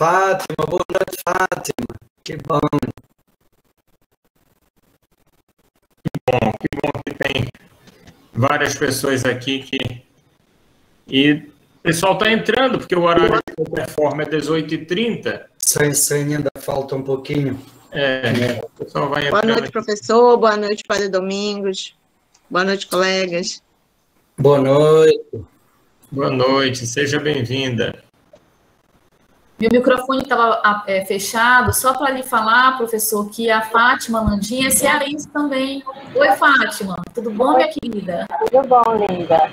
Fátima, boa noite, Fátima. Que bom. Que bom que tem várias pessoas aqui E o pessoal está entrando, porque o horário de performance é 18h30. Sim, ainda falta um pouquinho. O pessoal vai Boa entrando. noite, professor. Boa noite, Padre Domingos. Boa noite, colegas. Boa noite. Boa noite, seja bem-vinda. Meu microfone estava fechado, só para lhe falar, professor, que a Fátima Landim é cearense também. Oi, Fátima, tudo bom, minha querida? Tudo bom, linda.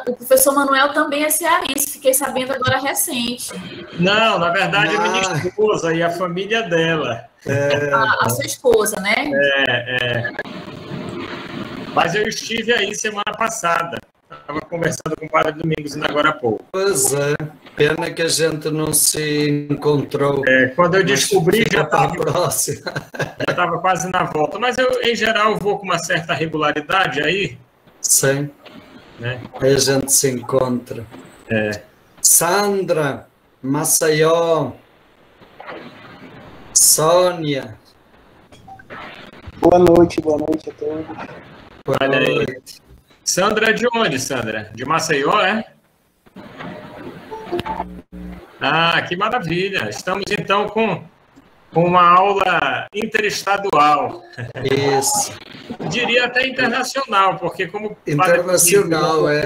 O professor Manuel também é cearense, fiquei sabendo agora recente. Não, na verdade, é minha esposa e a família dela. A sua esposa, né? Mas eu estive aí semana passada. Estava conversando com o Padre Domingos ainda agora há pouco. Pois é, pena que a gente não se encontrou. Quando eu descobri, já estava quase na volta. Mas eu, em geral, vou com uma certa regularidade aí. Sim. Né? Aí a gente se encontra. Sandra, Maceió, Sônia. Boa noite a todos. Olha aí. Sandra é de onde, Sandra? De Maceió, é? Ah, que maravilha. Estamos, então, com uma aula interestadual. Isso. Diria até internacional, porque como... Internacional, né?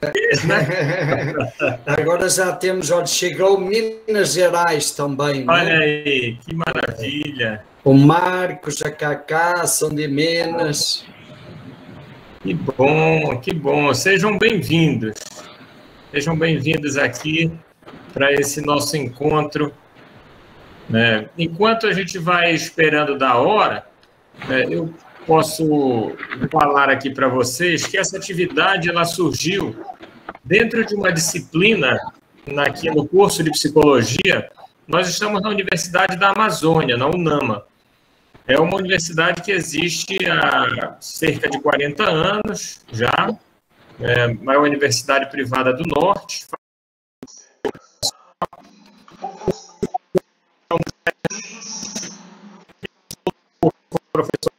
Agora já temos, olha, chegou Minas Gerais também, olha, né? Aí, que maravilha. O Marcos, a Cacá, são de Minas. Que bom, que bom. Sejam bem-vindos. Sejam bem-vindos aqui para esse nosso encontro. Né? Enquanto a gente vai esperando da hora, eu posso falar aqui para vocês que essa atividade ela surgiu dentro de uma disciplina aqui no curso de psicologia. Nós estamos na Universidade da Amazônia, na UNAMA. É uma universidade que existe há cerca de 40 anos já. É uma universidade privada do Norte. Professor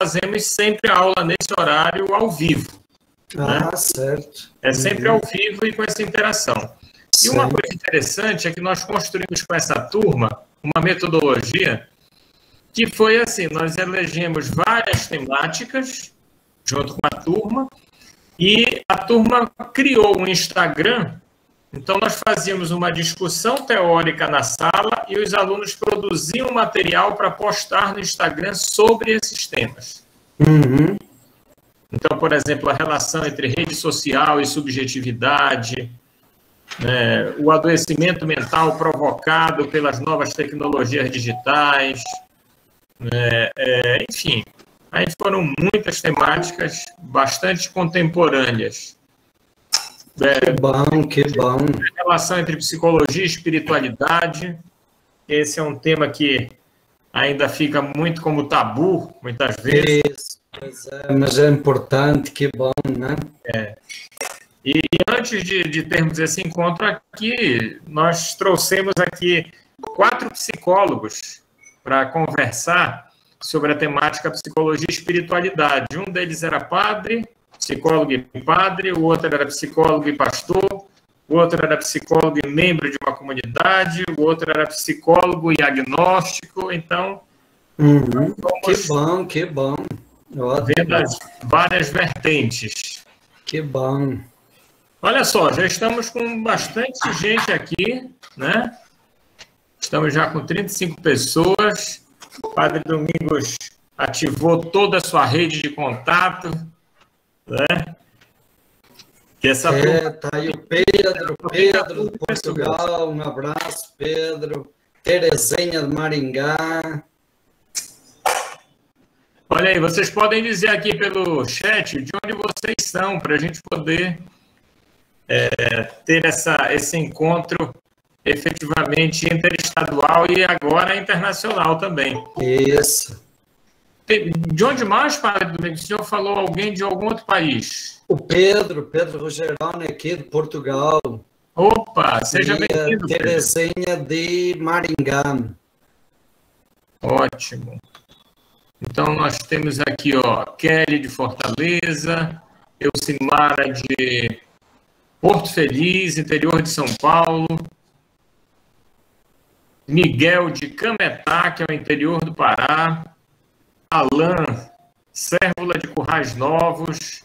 fazemos sempre a aula nesse horário ao vivo. Ah, né? certo. É sempre ao vivo e com essa interação. E uma coisa interessante é que nós construímos com essa turma uma metodologia que foi assim, nós elegemos várias temáticas junto com a turma e a turma criou um Instagram. Então, nós fazíamos uma discussão teórica na sala e os alunos produziam material para postar no Instagram sobre esses temas. Uhum. Então, por exemplo, a relação entre rede social e subjetividade, né, o adoecimento mental provocado pelas novas tecnologias digitais, enfim, aí foram muitas temáticas bastante contemporâneas. Que bom, que bom. A relação entre psicologia e espiritualidade, esse é um tema que ainda fica muito como tabu, muitas vezes. Isso, pois é, mas é importante, que bom, né? E antes de termos esse encontro aqui, nós trouxemos aqui 4 psicólogos para conversar sobre a temática psicologia e espiritualidade. Um deles era padre, psicólogo e padre, o outro era psicólogo e pastor, o outro era psicólogo e membro de uma comunidade, o outro era psicólogo e agnóstico. Então, Que bom. vendo as várias vertentes. Que bom. Olha só, já estamos com bastante gente aqui, né? Estamos já com 35 pessoas. O Padre Domingos ativou toda a sua rede de contato, né? Que essa Tá aí o Pedro de Portugal, um abraço, Pedro. Terezinha de Maringá. Olha aí, vocês podem dizer aqui pelo chat de onde vocês são, para a gente poder ter esse encontro efetivamente interestadual e agora internacional também. Isso. De onde mais, Padre Domingos? O senhor falou alguém de algum outro país? O Pedro Rogeroni aqui de Portugal. Opa, seja bem-vindo. Terezinha de Maringá. Ótimo. Então, nós temos aqui, ó, Kelly de Fortaleza, Elcimara de Porto Feliz, interior de São Paulo, Miguel de Cametá, que é o interior do Pará, Alain Cérvula de Currais Novos,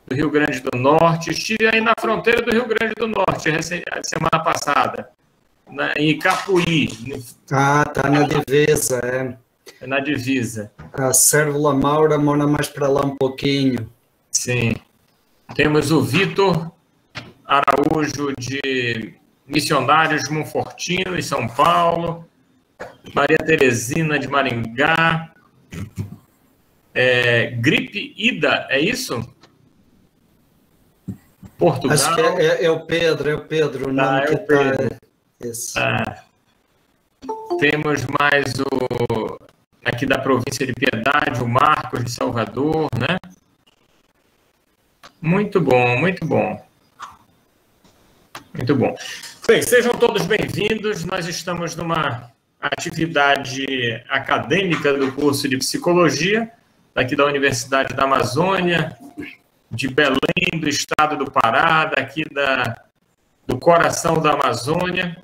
do Rio Grande do Norte. Estive aí na fronteira do Rio Grande do Norte, semana passada, em Icapuí. Ah, tá na divisa, É na divisa. A Cérvula Maura mora mais para lá um pouquinho. Sim. Temos o Vitor Araújo de Missionários Monfortino, em São Paulo. Maria Teresina de Maringá. Gripe Ida, é isso? Portugal. Acho que é o Pedro. O nome que Pedro. Isso. Temos mais aqui da província de Piedade, o Marcos de Salvador, né? Muito bom, muito bom. Muito bom. Bem, sejam todos bem-vindos. Nós estamos numa atividade acadêmica do curso de Psicologia, daqui da Universidade da Amazônia, de Belém, do estado do Pará, daqui do coração da Amazônia,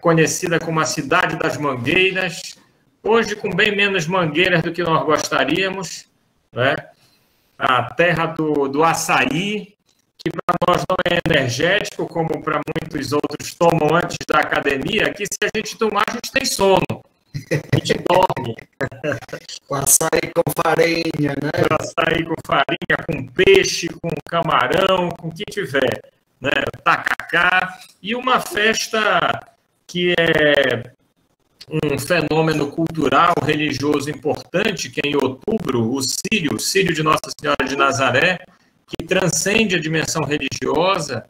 conhecida como a Cidade das Mangueiras, hoje com bem menos mangueiras do que nós gostaríamos, né? A terra do açaí, que para nós não é energético, como para muitos outros tomam antes da academia, que se a gente tomar, a gente tem sono, a gente dorme. Com açaí com farinha, né? Com açaí com farinha, com peixe, com camarão, com o que tiver, né? Tacacá, e uma festa que é um fenômeno cultural, religioso importante, que é em outubro, o Círio de Nossa Senhora de Nazaré, que transcende a dimensão religiosa,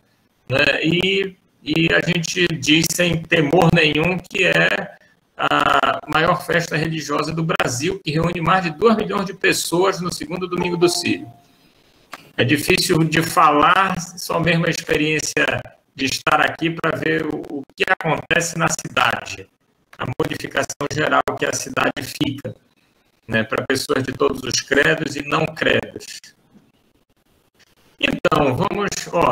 né? E a gente diz sem temor nenhum que é a maior festa religiosa do Brasil, que reúne mais de 2 milhões de pessoas no segundo domingo do Círio. É difícil de falar, só mesmo a experiência de estar aqui para ver o que acontece na cidade, a modificação geral que a cidade fica, né, para pessoas de todos os credos e não credos. Então, vamos...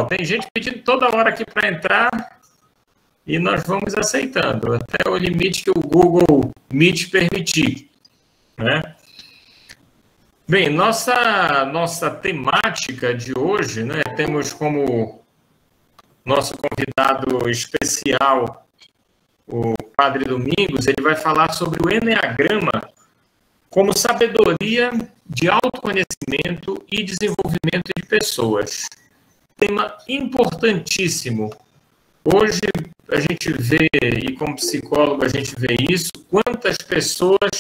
tem gente pedindo toda hora aqui para entrar e nós vamos aceitando, até o limite que o Google Meet permitir, né? Bem, nossa temática de hoje, né, temos como nosso convidado especial o Padre Domingos. Ele vai falar sobre o Eneagrama como sabedoria de autoconhecimento e desenvolvimento de pessoas. Tema importantíssimo. Hoje a gente vê, e como psicólogo a gente vê isso, quantas pessoas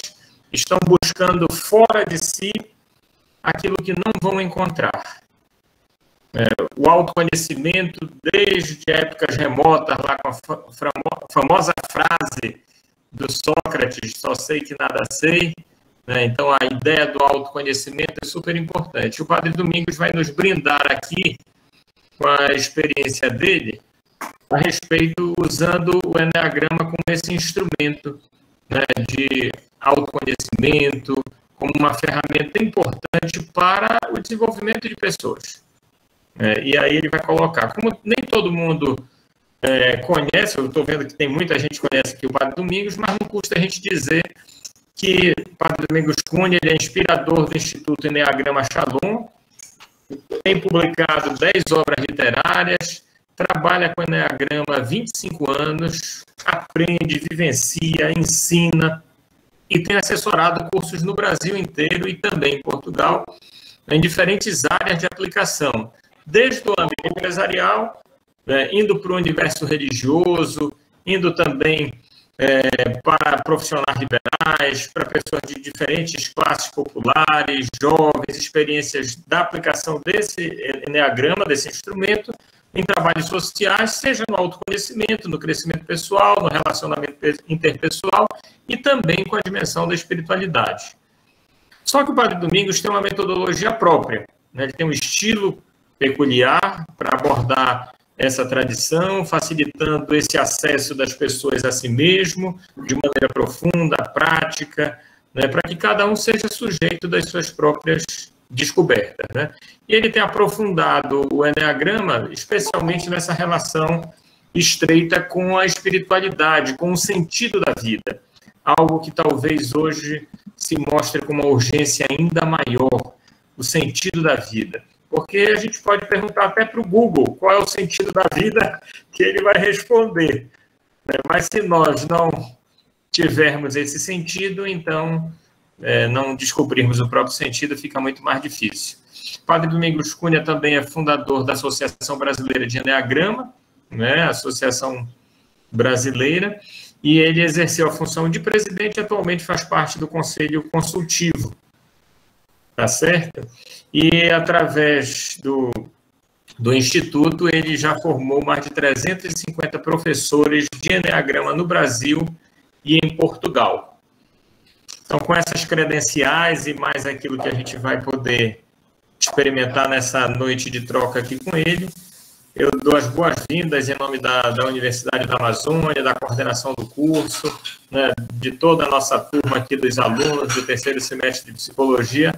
estão buscando fora de si aquilo que não vão encontrar. O autoconhecimento, desde épocas remotas, lá com a famosa frase do Sócrates, só sei que nada sei, né? Então, a ideia do autoconhecimento é super importante. O Padre Domingos vai nos brindar aqui com a experiência dele a respeito, usando o Eneagrama como esse instrumento, né, de autoconhecimento, como uma ferramenta importante para o desenvolvimento de pessoas. E aí ele vai colocar, como nem todo mundo conhece, eu estou vendo que tem muita gente que conhece aqui o Padre Domingos, mas não custa a gente dizer que o Padre Domingos Cunha, ele é inspirador do Instituto Eneagrama Shalom, tem publicado 10 obras literárias, trabalha com Eneagrama há 25 anos, aprende, vivencia, ensina e tem assessorado cursos no Brasil inteiro e também em Portugal, em diferentes áreas de aplicação, desde o âmbito empresarial, indo para o universo religioso, indo também para profissionais liberais, para pessoas de diferentes classes populares, jovens, experiências da aplicação desse Eneagrama, desse instrumento, em trabalhos sociais, seja no autoconhecimento, no crescimento pessoal, no relacionamento interpessoal e também com a dimensão da espiritualidade. Só que o Padre Domingos tem uma metodologia própria, né? Ele tem um estilo peculiar para abordar essa tradição, facilitando esse acesso das pessoas a si mesmo, de maneira profunda, prática, né? Para que cada um seja sujeito das suas próprias descobertas, né? E ele tem aprofundado o Eneagrama, especialmente nessa relação estreita com a espiritualidade, com o sentido da vida, algo que talvez hoje se mostre com uma urgência ainda maior, o sentido da vida. Porque a gente pode perguntar até para o Google qual é o sentido da vida, que ele vai responder, né? Mas se nós não tivermos esse sentido, então não descobrirmos o próprio sentido, fica muito mais difícil. O Padre Domingos Cunha também é fundador da Associação Brasileira de Eneagrama, né? Associação brasileira, e ele exerceu a função de presidente e atualmente faz parte do Conselho Consultivo. Tá certo? E através do Instituto, ele já formou mais de 350 professores de Eneagrama no Brasil e em Portugal. Então, com essas credenciais e mais aquilo que a gente vai poder experimentar nessa noite de troca aqui com ele, eu dou as boas-vindas em nome da Universidade da Amazônia, da coordenação do curso, né, de toda a nossa turma aqui dos alunos do terceiro semestre de Psicologia,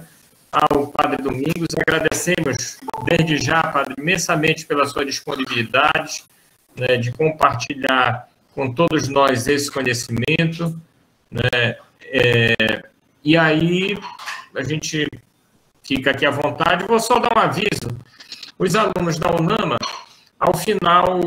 ao Padre Domingos. Agradecemos desde já, Padre, imensamente pela sua disponibilidade, né, de compartilhar com todos nós esse conhecimento, né, e aí a gente fica aqui à vontade. Vou só dar um aviso. Os alunos da UNAMA, ao final,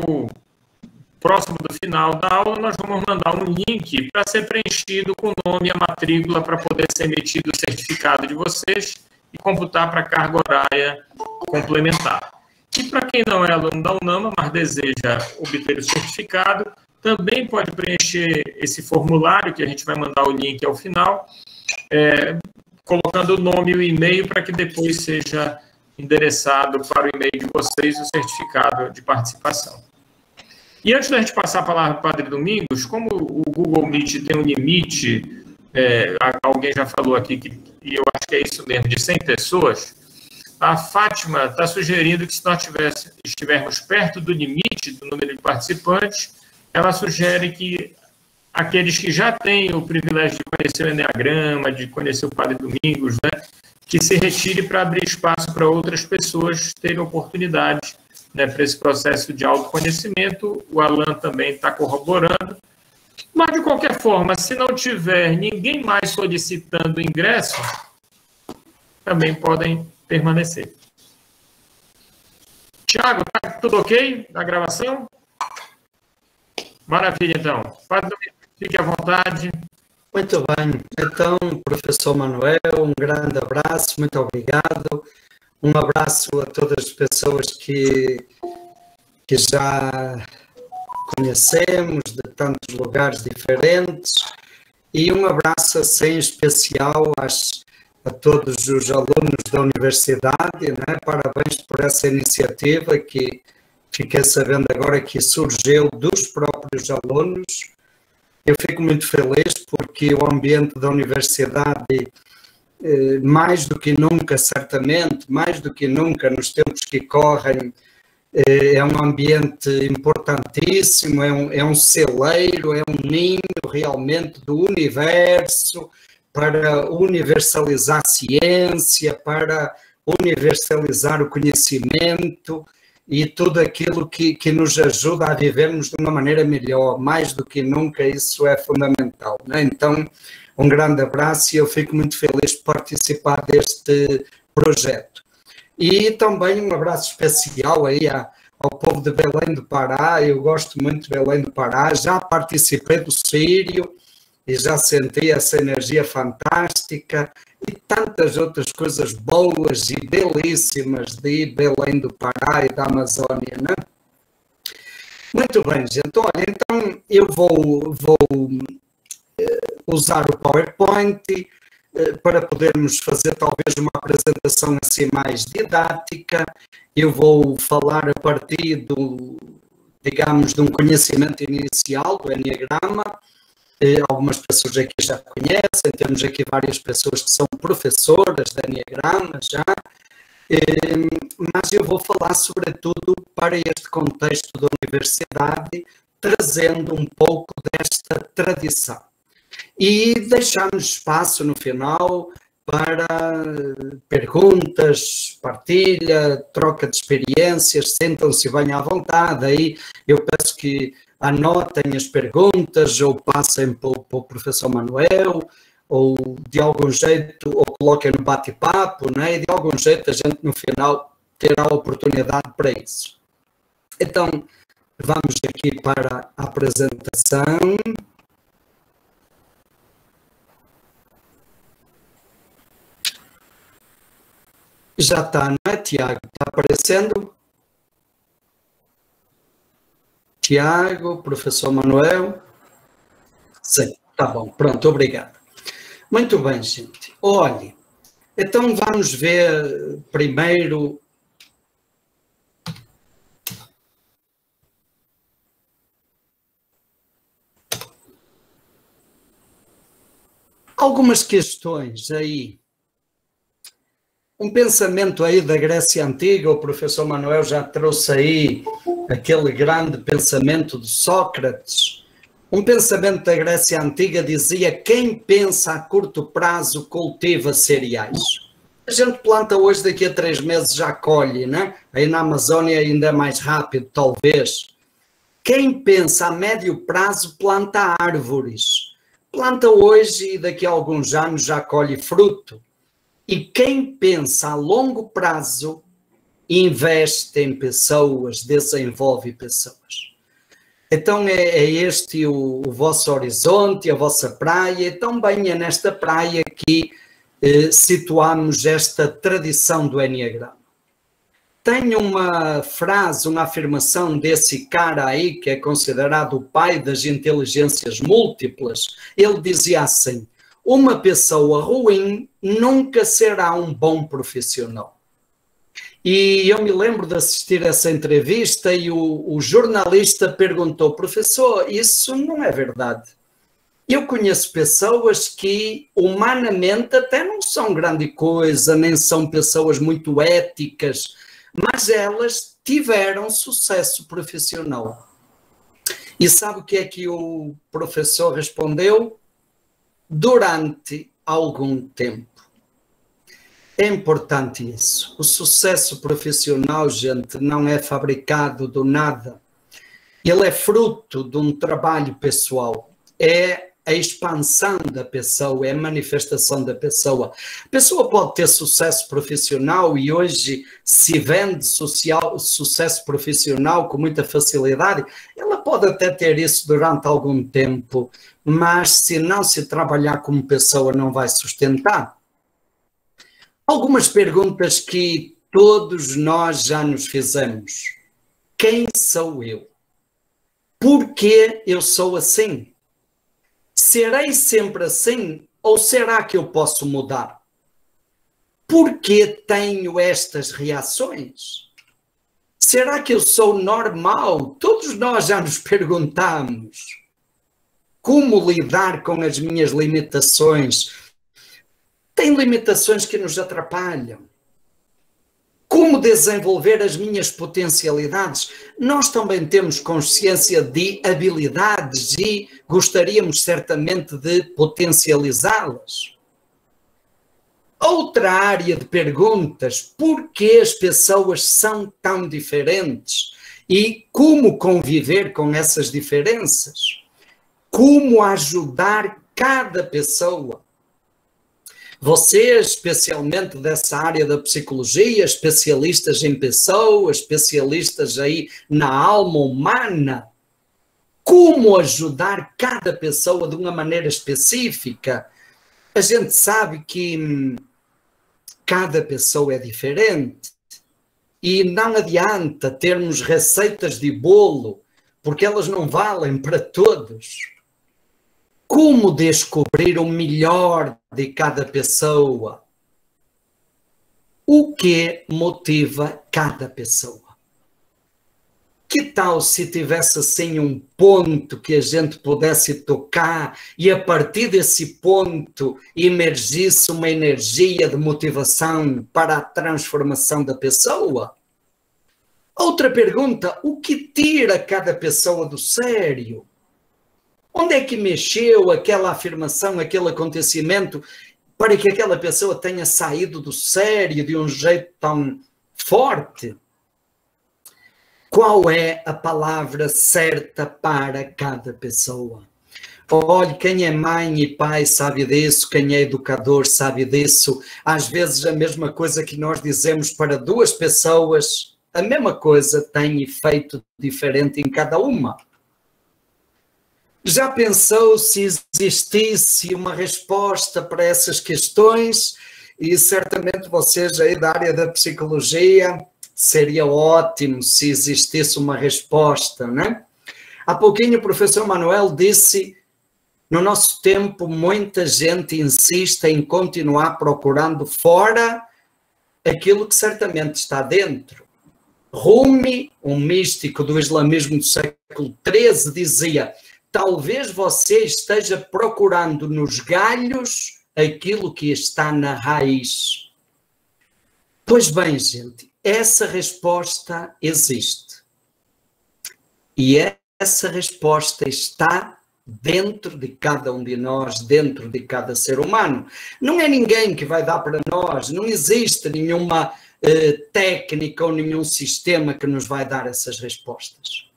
próximo do final da aula, nós vamos mandar um link para ser preenchido com o nome e a matrícula para poder ser emitido o certificado de vocês e computar para a carga horária complementar. E para quem não é aluno da UNAMA, mas deseja obter o certificado, também pode preencher esse formulário, que a gente vai mandar o link ao final, colocando o nome e o e-mail para que depois seja endereçado para o e-mail de vocês o certificado de participação. E antes da gente passar a palavra para o Padre Domingos, como o Google Meet tem um limite, alguém já falou aqui, e eu acho que é isso mesmo, de 100 pessoas, a Fátima está sugerindo que se nós estivermos perto do limite do número de participantes, ela sugere que aqueles que já têm o privilégio de conhecer o Enneagrama, de conhecer o Padre Domingos, né, que se retire para abrir espaço para outras pessoas terem oportunidade, né, para esse processo de autoconhecimento. O Alan também está corroborando. Mas, de qualquer forma, se não tiver ninguém mais solicitando ingresso, também podem permanecer. Tiago, tá tudo ok na gravação? Maravilha, então. Padre Domingos, fique à vontade. Muito bem. Então, professor Manuel, um grande abraço, muito obrigado. Um abraço a todas as pessoas que já conhecemos de tantos lugares diferentes, e um abraço assim especial a todos os alunos da universidade, né? Parabéns por essa iniciativa que fiquei sabendo agora que surgiu dos próprios alunos. Eu fico muito feliz porque o ambiente da universidade, mais do que nunca, certamente, mais do que nunca nos tempos que correm, é um ambiente importantíssimo, é um celeiro, é um ninho realmente do universo para universalizar a ciência, para universalizar o conhecimento e tudo aquilo que nos ajuda a vivermos de uma maneira melhor. Mais do que nunca, isso é fundamental, né? Então, um grande abraço e eu fico muito feliz de participar deste projeto. E também um abraço especial aí ao povo de Belém do Pará. Eu gosto muito de Belém do Pará, já participei do Sírio e já senti essa energia fantástica e tantas outras coisas boas e belíssimas de Belém do Pará e da Amazônia, né? Muito bem, gente. Olha, então eu vou usar o PowerPoint para podermos fazer talvez uma apresentação assim mais didática. Eu vou falar a partir digamos, de um conhecimento inicial do Enneagrama. Algumas pessoas aqui já conhecem, temos aqui várias pessoas que são professoras de Enneagrama já, mas eu vou falar sobretudo para este contexto da universidade, trazendo um pouco desta tradição. E deixarmos espaço no final para perguntas, partilha, troca de experiências. Sentam-se bem à vontade. Aí eu peço que anotem as perguntas ou passem para o professor Manuel, ou de algum jeito, ou coloquem no bate-papo, né? E de algum jeito a gente no final terá a oportunidade para isso. Então, vamos aqui para a apresentação. Já está, não é, Tiago? Está aparecendo? Tiago, professor Manuel? Sim, está bom, pronto, obrigado. Muito bem, gente. Olhe, então vamos ver primeiro algumas questões aí. Um pensamento aí da Grécia Antiga, o professor Manuel já trouxe aí aquele grande pensamento de Sócrates. Um pensamento da Grécia Antiga dizia: quem pensa a curto prazo cultiva cereais. A gente planta hoje, daqui a 3 meses já colhe, né? Aí na Amazônia ainda é mais rápido, talvez. Quem pensa a médio prazo planta árvores. Planta hoje e daqui a alguns anos já colhe fruto. E quem pensa a longo prazo investe em pessoas, desenvolve pessoas. Então é este o vosso horizonte, a vossa praia. Então bem, é nesta praia que situamos esta tradição do Enneagrama. Tenho uma frase, uma afirmação desse cara aí, que é considerado o pai das inteligências múltiplas. Ele dizia assim: uma pessoa ruim nunca será um bom profissional. E eu me lembro de assistir essa entrevista e o jornalista perguntou: professor, isso não é verdade. Eu conheço pessoas que humanamente até não são grande coisa, nem são pessoas muito éticas, mas elas tiveram sucesso profissional. E sabe o que é que o professor respondeu? Durante algum tempo. É importante isso. O sucesso profissional, gente, não é fabricado do nada. Ele é fruto de um trabalho pessoal. É a expansão da pessoa, é a manifestação da pessoa. A pessoa pode ter sucesso profissional e hoje se vende sucesso profissional com muita facilidade. Ela pode até ter isso durante algum tempo, mas se não se trabalhar como pessoa não vai sustentar. Algumas perguntas que todos nós já nos fizemos. Quem sou eu? Por que eu sou assim? Serei sempre assim ou será que eu posso mudar? Por que tenho estas reações? Será que eu sou normal? Todos nós já nos perguntamos. Como lidar com as minhas limitações? Tem limitações que nos atrapalham. Como desenvolver as minhas potencialidades? Nós também temos consciência de habilidades e gostaríamos certamente de potencializá-las. Outra área de perguntas, por que as pessoas são tão diferentes? E como conviver com essas diferenças? Como ajudar cada pessoa? Vocês, especialmente dessa área da psicologia, especialistas em pessoas, especialistas aí na alma humana, como ajudar cada pessoa de uma maneira específica? A gente sabe que cada pessoa é diferente e não adianta termos receitas de bolo, porque elas não valem para todos. Como descobrir o melhor de cada pessoa? O que motiva cada pessoa? Que tal se tivesse assim um ponto que a gente pudesse tocar e a partir desse ponto emergisse uma energia de motivação para a transformação da pessoa? Outra pergunta, o que tira cada pessoa do sério? Onde é que mexeu aquela afirmação, aquele acontecimento, para que aquela pessoa tenha saído do sério de um jeito tão forte? Qual é a palavra certa para cada pessoa? Olhe, quem é mãe e pai sabe disso, quem é educador sabe disso. Às vezes a mesma coisa que nós dizemos para duas pessoas, a mesma coisa tem efeito diferente em cada uma. Já pensou se existisse uma resposta para essas questões? E certamente vocês aí da área da psicologia, seria ótimo se existisse uma resposta, né? Há pouquinho o professor Manuel disse, no nosso tempo muita gente insiste em continuar procurando fora aquilo que certamente está dentro. Rumi, um místico do islamismo do século XIII, dizia: talvez você esteja procurando nos galhos aquilo que está na raiz. Pois bem, gente, essa resposta existe. E essa resposta está dentro de cada um de nós, dentro de cada ser humano. Não é ninguém que vai dar para nós, não existe nenhuma técnica ou nenhum sistema que nos vai dar essas respostas.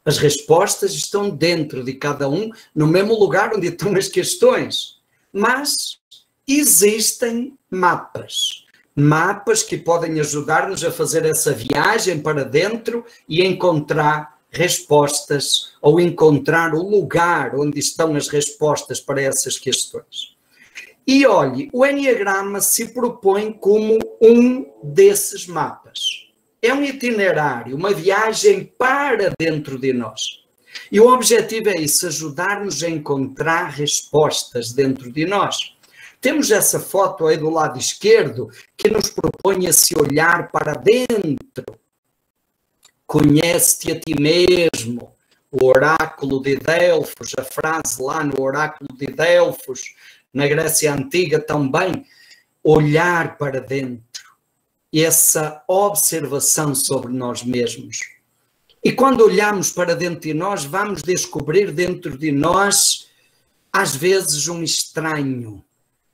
As respostas estão dentro de cada um, no mesmo lugar onde estão as questões. Mas existem mapas. Mapas que podem ajudar-nos a fazer essa viagem para dentro e encontrar respostas ou encontrar o lugar onde estão as respostas para essas questões. E olhe, o Enneagrama se propõe como um desses mapas. É um itinerário, uma viagem para dentro de nós. E o objetivo é isso, ajudar-nos a encontrar respostas dentro de nós. Temos essa foto aí do lado esquerdo que nos propõe a se olhar para dentro. Conhece-te a ti mesmo. O oráculo de Delfos, a frase lá no oráculo de Delfos, na Grécia Antiga também, olhar para dentro. Essa observação sobre nós mesmos. E quando olhamos para dentro de nós, vamos descobrir dentro de nós, às vezes, um estranho,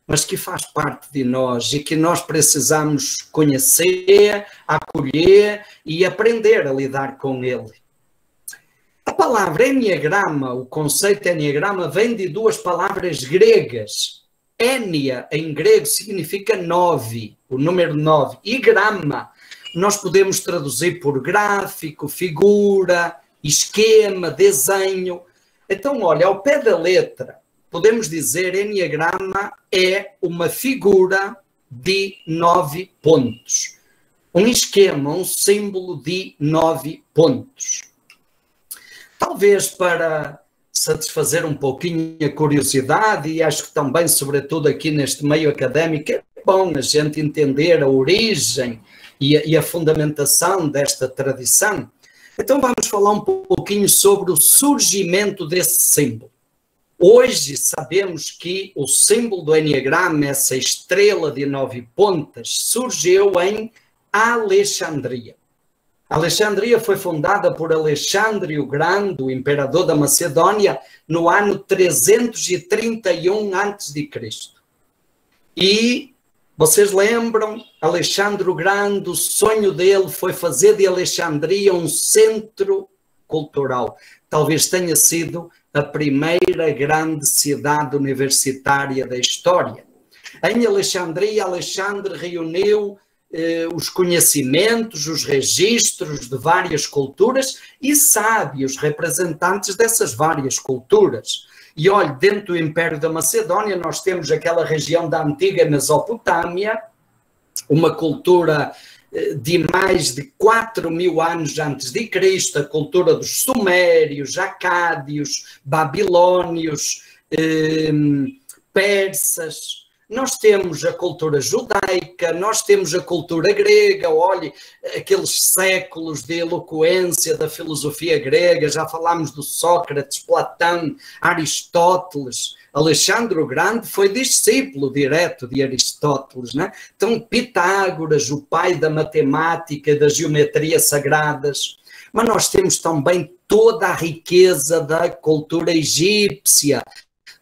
mas que faz parte de nós e que nós precisamos conhecer, acolher e aprender a lidar com ele. A palavra enneagrama, o conceito enneagrama, vem de duas palavras gregas. Enia, em grego, significa 9, o número 9, e grama, nós podemos traduzir por gráfico, figura, esquema, desenho. Então, olha, ao pé da letra, podemos dizer que enneagrama é uma figura de 9 pontos. Um esquema, um símbolo de 9 pontos. Talvez para satisfazer um pouquinho a curiosidade, e acho que também, sobretudo aqui neste meio académico, é bom a gente entender a origem e a fundamentação desta tradição. Então vamos falar um pouquinho sobre o surgimento desse símbolo. Hoje sabemos que o símbolo do enneagrama, essa estrela de 9 pontas, surgiu em Alexandria. Alexandria foi fundada por Alexandre o Grande, o imperador da Macedônia, no ano 331 a.C. E vocês lembram, Alexandre o Grande, o sonho dele foi fazer de Alexandria um centro cultural. Talvez tenha sido a primeira grande cidade universitária da história. Em Alexandria, Alexandre reuniu os conhecimentos, os registros de várias culturas e sábios representantes dessas várias culturas. E olha, dentro do Império da Macedônia nós temos aquela região da antiga Mesopotâmia, uma cultura de mais de 4.000 anos antes de Cristo, a cultura dos sumérios, acádios, babilônios, persas. Nós temos a cultura judaica, nós temos a cultura grega, olhe, aqueles séculos de eloquência da filosofia grega, já falámos do Sócrates, Platão, Aristóteles. Alexandre o Grande foi discípulo direto de Aristóteles, né? Então Pitágoras, o pai da matemática e da geometria sagradas. Mas nós temos também toda a riqueza da cultura egípcia,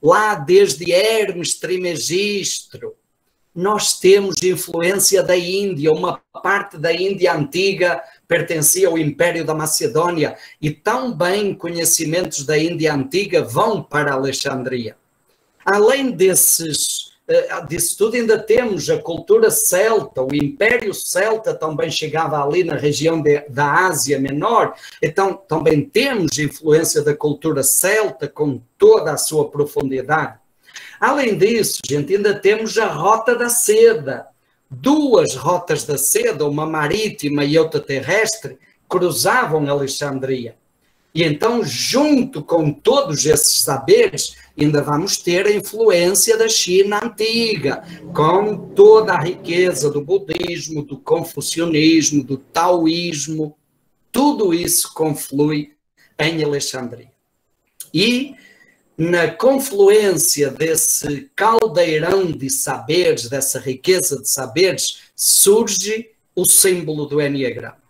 lá desde Hermes Trismegistro. Nós temos influência da Índia, uma parte da Índia antiga pertencia ao Império da Macedônia e também conhecimentos da Índia antiga vão para Alexandria. Além disso tudo, ainda temos a cultura celta, o Império Celta também chegava ali na região da Ásia Menor, então também temos influência da cultura celta com toda a sua profundidade. Além disso, gente, ainda temos a Rota da Seda. Duas rotas da seda, uma marítima e outra terrestre, cruzavam Alexandria. E então, junto com todos esses saberes, ainda vamos ter a influência da China antiga, com toda a riqueza do budismo, do confucionismo, do taoísmo. Tudo isso conflui em Alexandria. E na confluência desse caldeirão de saberes, dessa riqueza de saberes, surge o símbolo do enneagrama.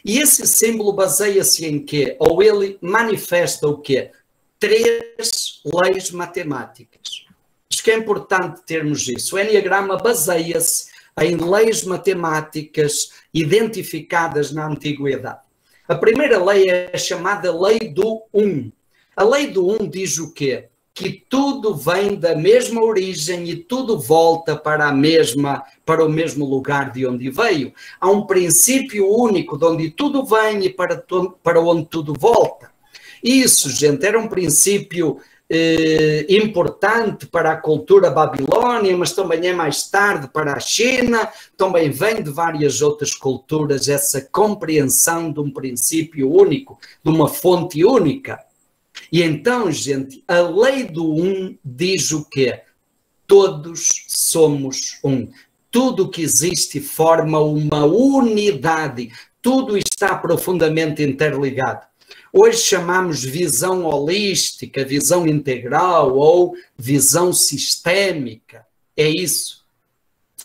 E esse símbolo baseia-se em quê? Ou ele manifesta o quê? 3 leis matemáticas. Acho que é importante termos isso. O enneagrama baseia-se em leis matemáticas identificadas na antiguidade. A primeira lei é chamada Lei do 1. A Lei do 1 diz o quê? Que tudo vem da mesma origem e tudo volta para o mesmo lugar de onde veio. Há um princípio único de onde tudo vem e para onde tudo volta. Isso, gente, era um princípio importante para a cultura babilônia, mas também é mais tarde para a China, também vem de várias outras culturas essa compreensão de um princípio único, de uma fonte única. E então, gente, a lei do 1 diz o quê? Todos somos um. Tudo que existe forma uma unidade. Tudo está profundamente interligado. Hoje chamamos visão holística, visão integral ou visão sistêmica. É isso.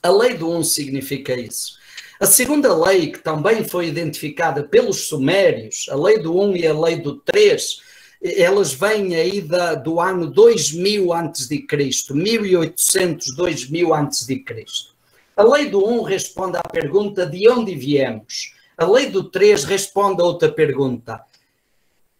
A lei do 1 significa isso. A segunda lei, que também foi identificada pelos sumérios, a lei do 1 e a lei do 3, elas vêm aí do ano 2000 a.C., 1800, 2000 a.C. A lei do 1 responde à pergunta de onde viemos. A lei do 3 responde a outra pergunta.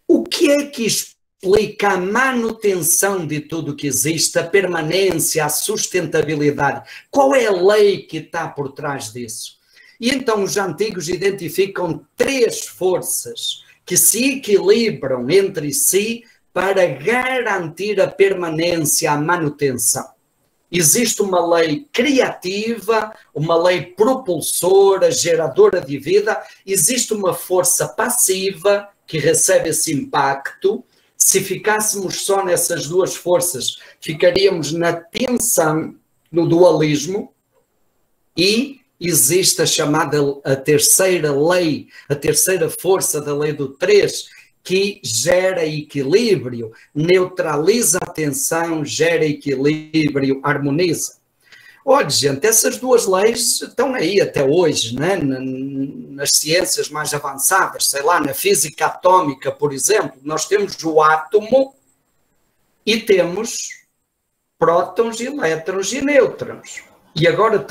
O que é que explica a manutenção de tudo que existe, a permanência, a sustentabilidade? Qual é a lei que está por trás disso? E então os antigos identificam 3 forças que se equilibram entre si para garantir a permanência, a manutenção. Existe uma lei criativa, uma lei propulsora, geradora de vida, existe uma força passiva que recebe esse impacto. Se ficássemos só nessas 2 forças, ficaríamos na tensão, no dualismo, e existe a chamada a terceira lei, a terceira força da lei do 3, que gera equilíbrio, neutraliza a tensão, gera equilíbrio, harmoniza. Olha, gente, essas 2 leis estão aí até hoje, né? Nas ciências mais avançadas, sei lá, na física atômica, por exemplo, nós temos o átomo e temos prótons, elétrons e nêutrons. E agora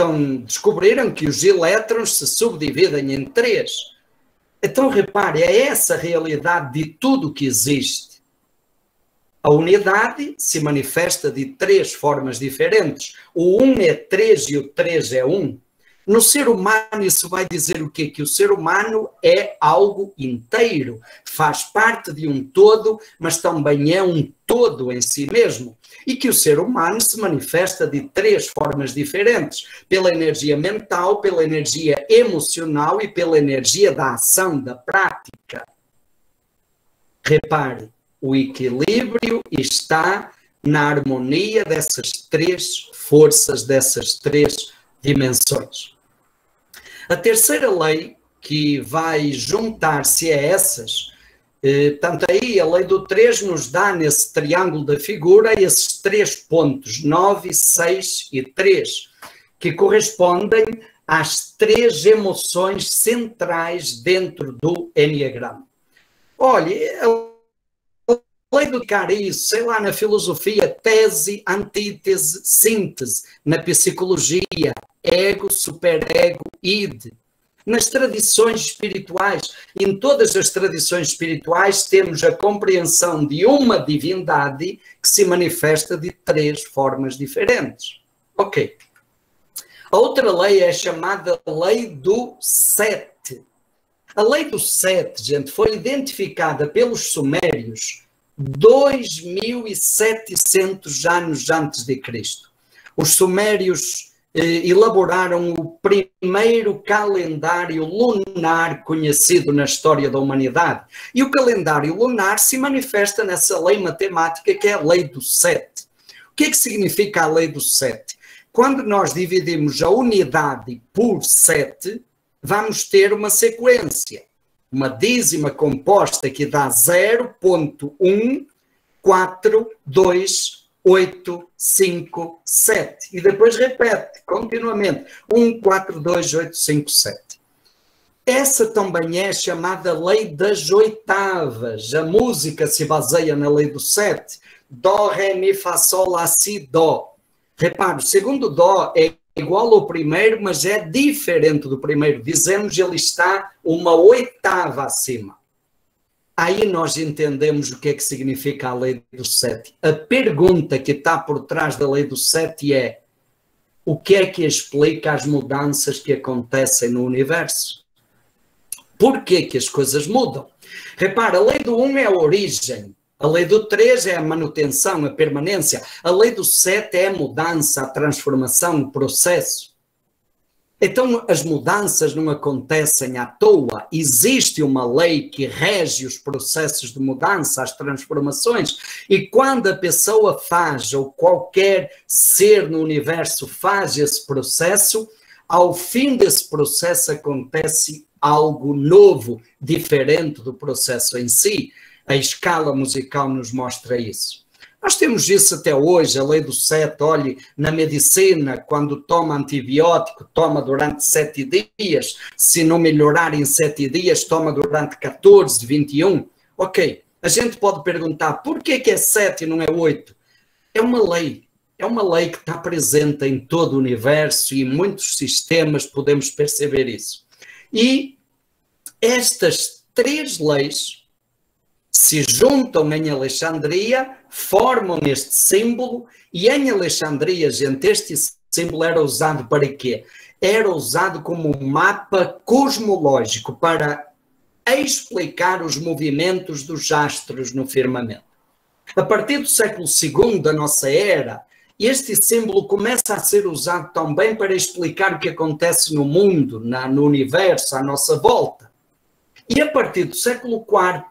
descobriram que os elétrons se subdividem em 3. Então, repare, é essa a realidade de tudo que existe. A unidade se manifesta de 3 formas diferentes. O 1 é 3 e o 3 é 1. No ser humano, isso vai dizer o quê? Que o ser humano é algo inteiro, faz parte de um todo, mas também é um todo em si mesmo. E que o ser humano se manifesta de 3 formas diferentes, pela energia mental, pela energia emocional e pela energia da ação, da prática. Repare, o equilíbrio está na harmonia dessas 3 forças, dessas 3 dimensões. A terceira lei, que vai juntar-se a essas, tanto aí a lei do 3 nos dá nesse triângulo da figura esses 3 pontos, 9, 6 e 3, que correspondem às 3 emoções centrais dentro do Enneagrama. Olha, a lei do isso, sei lá, na filosofia, tese, antítese, síntese, na psicologia, ego, superego, id. Nas tradições espirituais, em todas as tradições espirituais, temos a compreensão de uma divindade que se manifesta de 3 formas diferentes. Ok. A outra lei é chamada lei do 7. A lei do 7, gente, foi identificada pelos sumérios 2700 anos antes de Cristo. Os sumérios elaboraram o primeiro calendário lunar conhecido na história da humanidade. E o calendário lunar se manifesta nessa lei matemática que é a lei do 7. O que é que significa a lei do 7? Quando nós dividimos a unidade por 7, vamos ter uma sequência, uma dízima composta que dá 0.142 8, 5, 7. E depois repete continuamente. 1, 4, 2, 8, 5, 7. Essa também é chamada lei das oitavas. A música se baseia na lei do 7. Dó, ré, mi, fá, sol, lá, si, dó. Repare, o segundo dó é igual ao primeiro, mas é diferente do primeiro. Dizemos que ele está uma oitava acima. Aí nós entendemos o que é que significa a lei do 7. A pergunta que está por trás da lei do 7 é: o que é que explica as mudanças que acontecem no universo? Por que que as coisas mudam? Repara, a lei do 1 é a origem, a lei do 3 é a manutenção, a permanência, a lei do 7 é a mudança, a transformação, o processo. Então, as mudanças não acontecem à toa. Existe uma lei que rege os processos de mudança, as transformações. E quando a pessoa faz, ou qualquer ser no universo faz esse processo, ao fim desse processo acontece algo novo, diferente do processo em si. A escala musical nos mostra isso. Nós temos isso até hoje, a lei do 7, olhe, na medicina, quando toma antibiótico, toma durante 7 dias, se não melhorar em 7 dias, toma durante 14, 21. Ok, a gente pode perguntar, por que é 7 e não é 8? É uma lei que está presente em todo o universo e em muitos sistemas podemos perceber isso. E estas 3 leis se juntam em Alexandria, formam este símbolo, e em Alexandria, gente, este símbolo era usado para quê? Era usado como um mapa cosmológico para explicar os movimentos dos astros no firmamento. A partir do século II da nossa era, este símbolo começa a ser usado também para explicar o que acontece no mundo, no universo, à nossa volta. E a partir do século IV,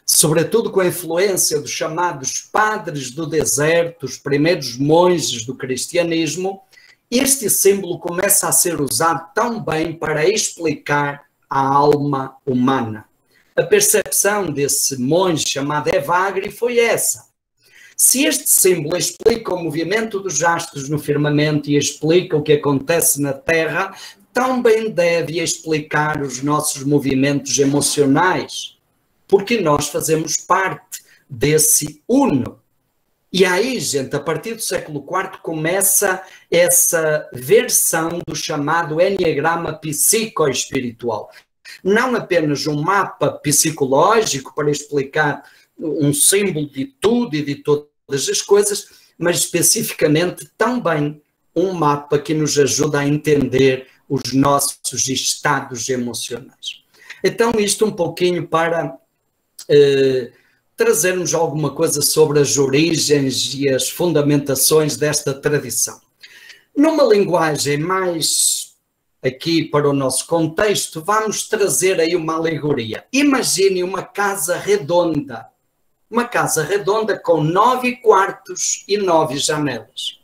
sobretudo com a influência dos chamados padres do deserto, os primeiros monges do cristianismo, este símbolo começa a ser usado também para explicar a alma humana. A percepção desse monge chamado Evagri foi essa. Se este símbolo explica o movimento dos astros no firmamento e explica o que acontece na Terra, também deve explicar os nossos movimentos emocionais, porque nós fazemos parte desse uno. E aí, gente, a partir do século IV começa essa versão do chamado enneagrama psicoespiritual. Não apenas um mapa psicológico para explicar um símbolo de tudo e de todas as coisas, mas especificamente também um mapa que nos ajuda a entender os nossos estados emocionais. Então, isto um pouquinho para trazermos alguma coisa sobre as origens e as fundamentações desta tradição. Numa linguagem mais aqui para o nosso contexto, vamos trazer aí uma alegoria. Imagine uma casa redonda com 9 quartos e 9 janelas.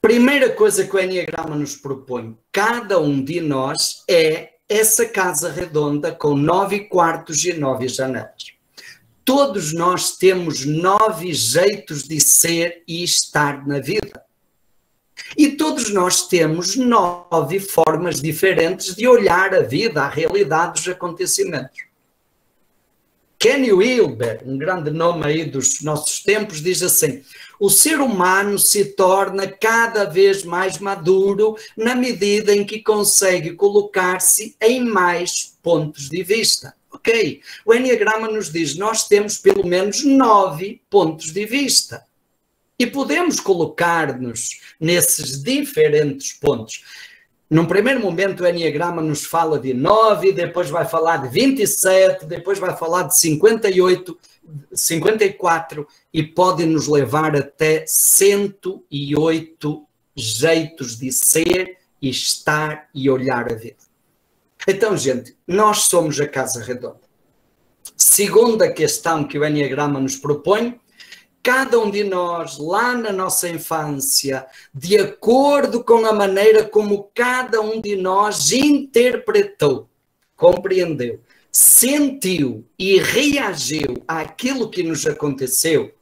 Primeira coisa que o enneagrama nos propõe, cada um de nós é essa casa redonda com 9 quartos e 9 janelas. Todos nós temos 9 jeitos de ser e estar na vida. E todos nós temos 9 formas diferentes de olhar a vida, a realidade dos acontecimentos. Kenny Wilber, um grande nome aí dos nossos tempos, diz assim: o ser humano se torna cada vez mais maduro na medida em que consegue colocar-se em mais pontos de vista. Ok, o enneagrama nos diz, nós temos pelo menos 9 pontos de vista. E podemos colocar-nos nesses diferentes pontos. Num primeiro momento o enneagrama nos fala de 9, depois vai falar de 27, depois vai falar de 58, 54 e pode nos levar até 108 jeitos de ser, estar e olhar a vida. Então, gente, nós somos a casa redonda. Segunda questão que o enneagrama nos propõe, cada um de nós, lá na nossa infância, de acordo com a maneira como cada um de nós interpretou, compreendeu, sentiu e reagiu àquilo que nos aconteceu,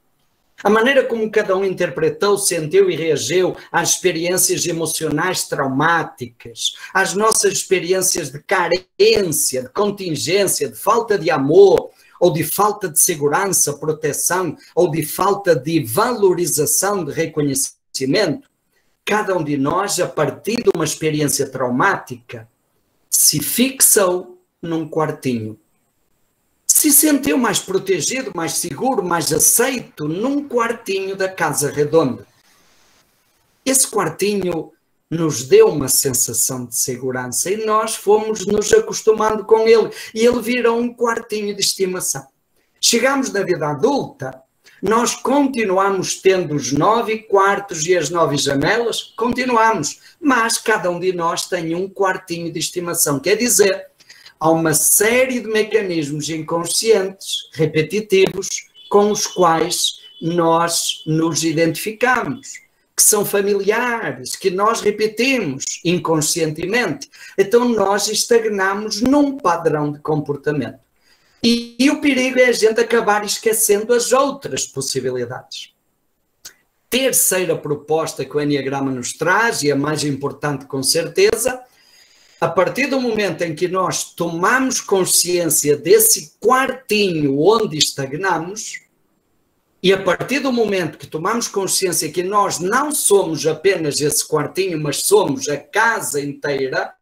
a maneira como cada um interpretou, sentiu e reagiu às experiências emocionais traumáticas, às nossas experiências de carência, de contingência, de falta de amor, ou de falta de segurança, proteção, ou de falta de valorização, de reconhecimento, cada um de nós, a partir de uma experiência traumática, se fixou num quartinho. Se sentiu mais protegido, mais seguro, mais aceito num quartinho da casa redonda. Esse quartinho nos deu uma sensação de segurança e nós fomos nos acostumando com ele. E ele virou um quartinho de estimação. Chegamos na vida adulta, nós continuamos tendo os 9 quartos e as 9 janelas, continuamos, mas cada um de nós tem um quartinho de estimação. Quer dizer, há uma série de mecanismos inconscientes, repetitivos, com os quais nós nos identificamos, que são familiares, que nós repetimos inconscientemente. Então nós estagnamos num padrão de comportamento. E o perigo é a gente acabar esquecendo as outras possibilidades. Terceira proposta que o Enneagrama nos traz, e a mais importante com certeza, a partir do momento em que nós tomamos consciência desse quartinho onde estagnamos, e a partir do momento que tomamos consciência que nós não somos apenas esse quartinho, mas somos a casa inteira,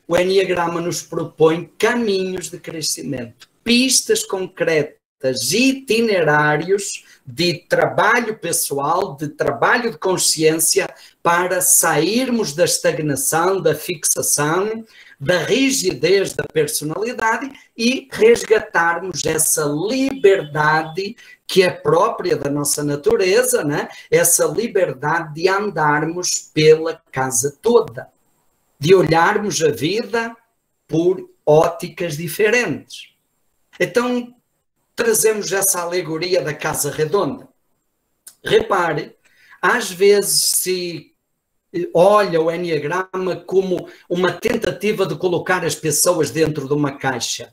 o Enneagrama nos propõe caminhos de crescimento, pistas concretas, itinerários de trabalho pessoal, de trabalho de consciência, para sairmos da estagnação, da fixação, da rigidez da personalidade e resgatarmos essa liberdade que é própria da nossa natureza, né? Essa liberdade de andarmos pela casa toda, de olharmos a vida por óticas diferentes. Então, trazemos essa alegoria da casa redonda. Repare, às vezes se olha o Enneagrama como uma tentativa de colocar as pessoas dentro de uma caixa.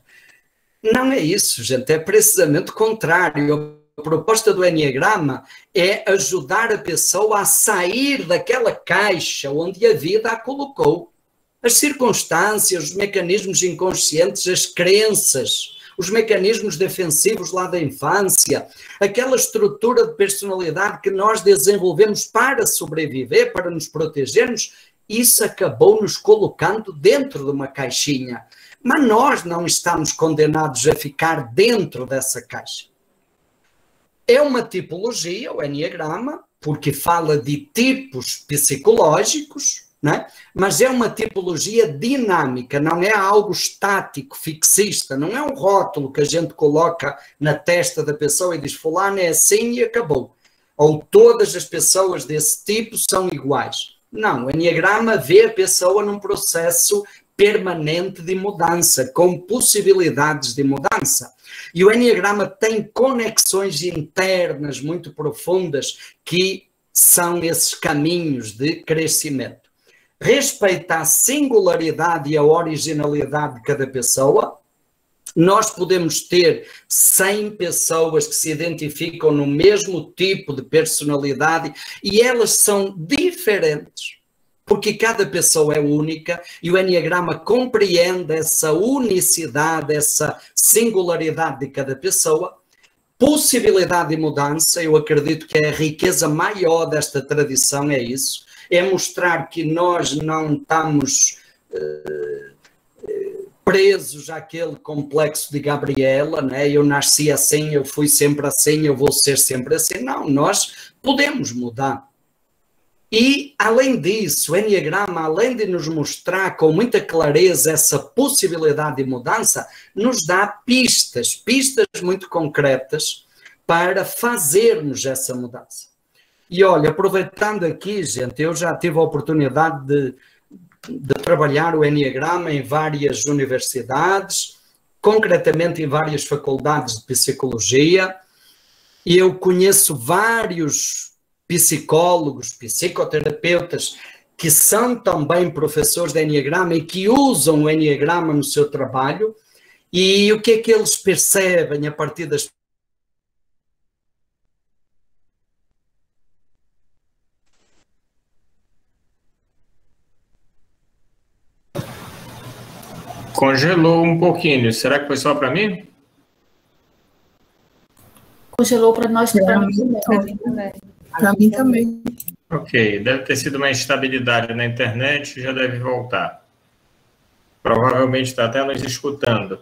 Não é isso, gente, é precisamente o contrário. A proposta do Enneagrama é ajudar a pessoa a sair daquela caixa onde a vida a colocou. As circunstâncias, os mecanismos inconscientes, as crenças, os mecanismos defensivos lá da infância, aquela estrutura de personalidade que nós desenvolvemos para sobreviver, para nos protegermos, isso acabou nos colocando dentro de uma caixinha. Mas nós não estamos condenados a ficar dentro dessa caixa. É uma tipologia, o Enneagrama, porque fala de tipos psicológicos, né? Mas é uma tipologia dinâmica, não é algo estático, fixista, não é um rótulo que a gente coloca na testa da pessoa e diz fulano é assim e acabou. Ou todas as pessoas desse tipo são iguais. Não, o Enneagrama vê a pessoa num processo permanente de mudança, com possibilidades de mudança. E o Enneagrama tem conexões internas muito profundas que são esses caminhos de crescimento. Respeita a singularidade e a originalidade de cada pessoa. Nós podemos ter 100 pessoas que se identificam no mesmo tipo de personalidade e elas são diferentes, porque cada pessoa é única e o Enneagrama compreende essa unicidade, essa singularidade de cada pessoa. Possibilidade de mudança, eu acredito que a riqueza maior desta tradição é isso, é mostrar que nós não estamos presos àquele complexo de Gabriela, né? Eu nasci assim, eu fui sempre assim, eu vou ser sempre assim. Não, nós podemos mudar. E, além disso, o Enneagrama, além de nos mostrar com muita clareza essa possibilidade de mudança, nos dá pistas muito concretas para fazermos essa mudança. E olha, aproveitando aqui, gente, eu já tive a oportunidade de trabalhar o Enneagrama em várias universidades, concretamente em várias faculdades de psicologia, e eu conheço vários psicólogos, psicoterapeutas, que são também professores de Enneagrama e que usam o Enneagrama no seu trabalho, e o que é que eles percebem a partir das Congelou um pouquinho. Será que foi só para mim? Congelou para nós também. Para mim também. Ok, deve ter sido uma instabilidade na internet, já deve voltar. Provavelmente está até nos escutando.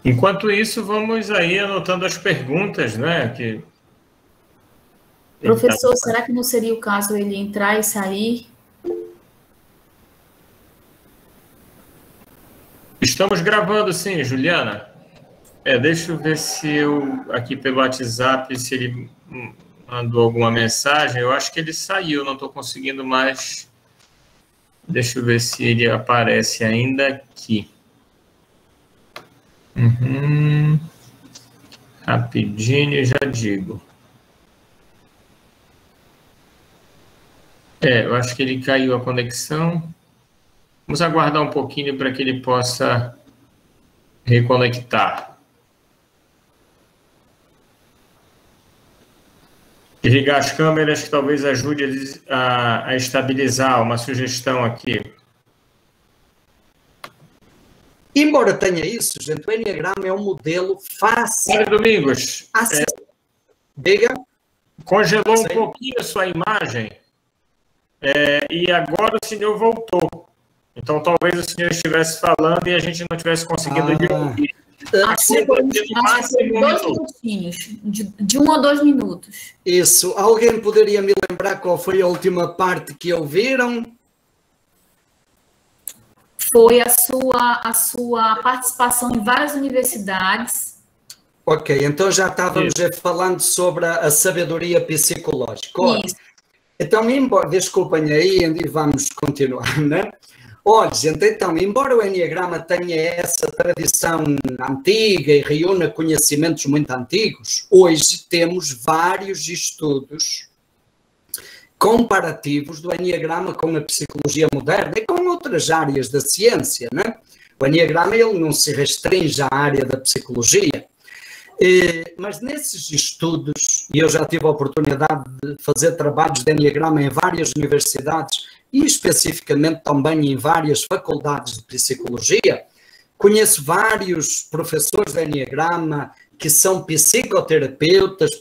Enquanto isso, vamos aí anotando as perguntas, né? Professor, será que não seria o caso ele entrar e sair? Estamos gravando, sim, Juliana. Deixa eu ver se eu, aqui pelo WhatsApp, se ele mandou alguma mensagem. Eu acho que ele saiu, não estou conseguindo mais. Deixa eu ver se ele aparece ainda aqui. Rapidinho, já digo. Eu acho que ele caiu a conexão. Vamos aguardar um pouquinho para que ele possa reconectar. Irrigar as câmeras que talvez ajude a estabilizar, uma sugestão aqui. Embora tenha isso, gente, o Enneagrama é um modelo fácil. Mário Domingos, Diga. Congelou um pouquinho a sua imagem e agora o senhor voltou. Então, talvez o senhor estivesse falando e a gente não estivesse conseguindo ouvir. Acho que 2 minutinhos, de 1 a 2 minutos. Isso. Alguém poderia me lembrar qual foi a última parte que ouviram? Foi a sua participação em várias universidades. Ok, então já estávamos falando sobre a sabedoria psicológica. Isso. Então, desculpem aí e vamos continuar, né? Olha, gente, então, embora o Enneagrama tenha essa tradição antiga e reúna conhecimentos muito antigos, hoje temos vários estudos comparativos do Enneagrama com a psicologia moderna e com outras áreas da ciência, né? O Enneagrama ele não se restringe à área da psicologia, mas nesses estudos, e eu já tive a oportunidade de fazer trabalhos de Enneagrama em várias universidades e especificamente também em várias faculdades de psicologia, conheço vários professores de Enneagrama que são psicoterapeutas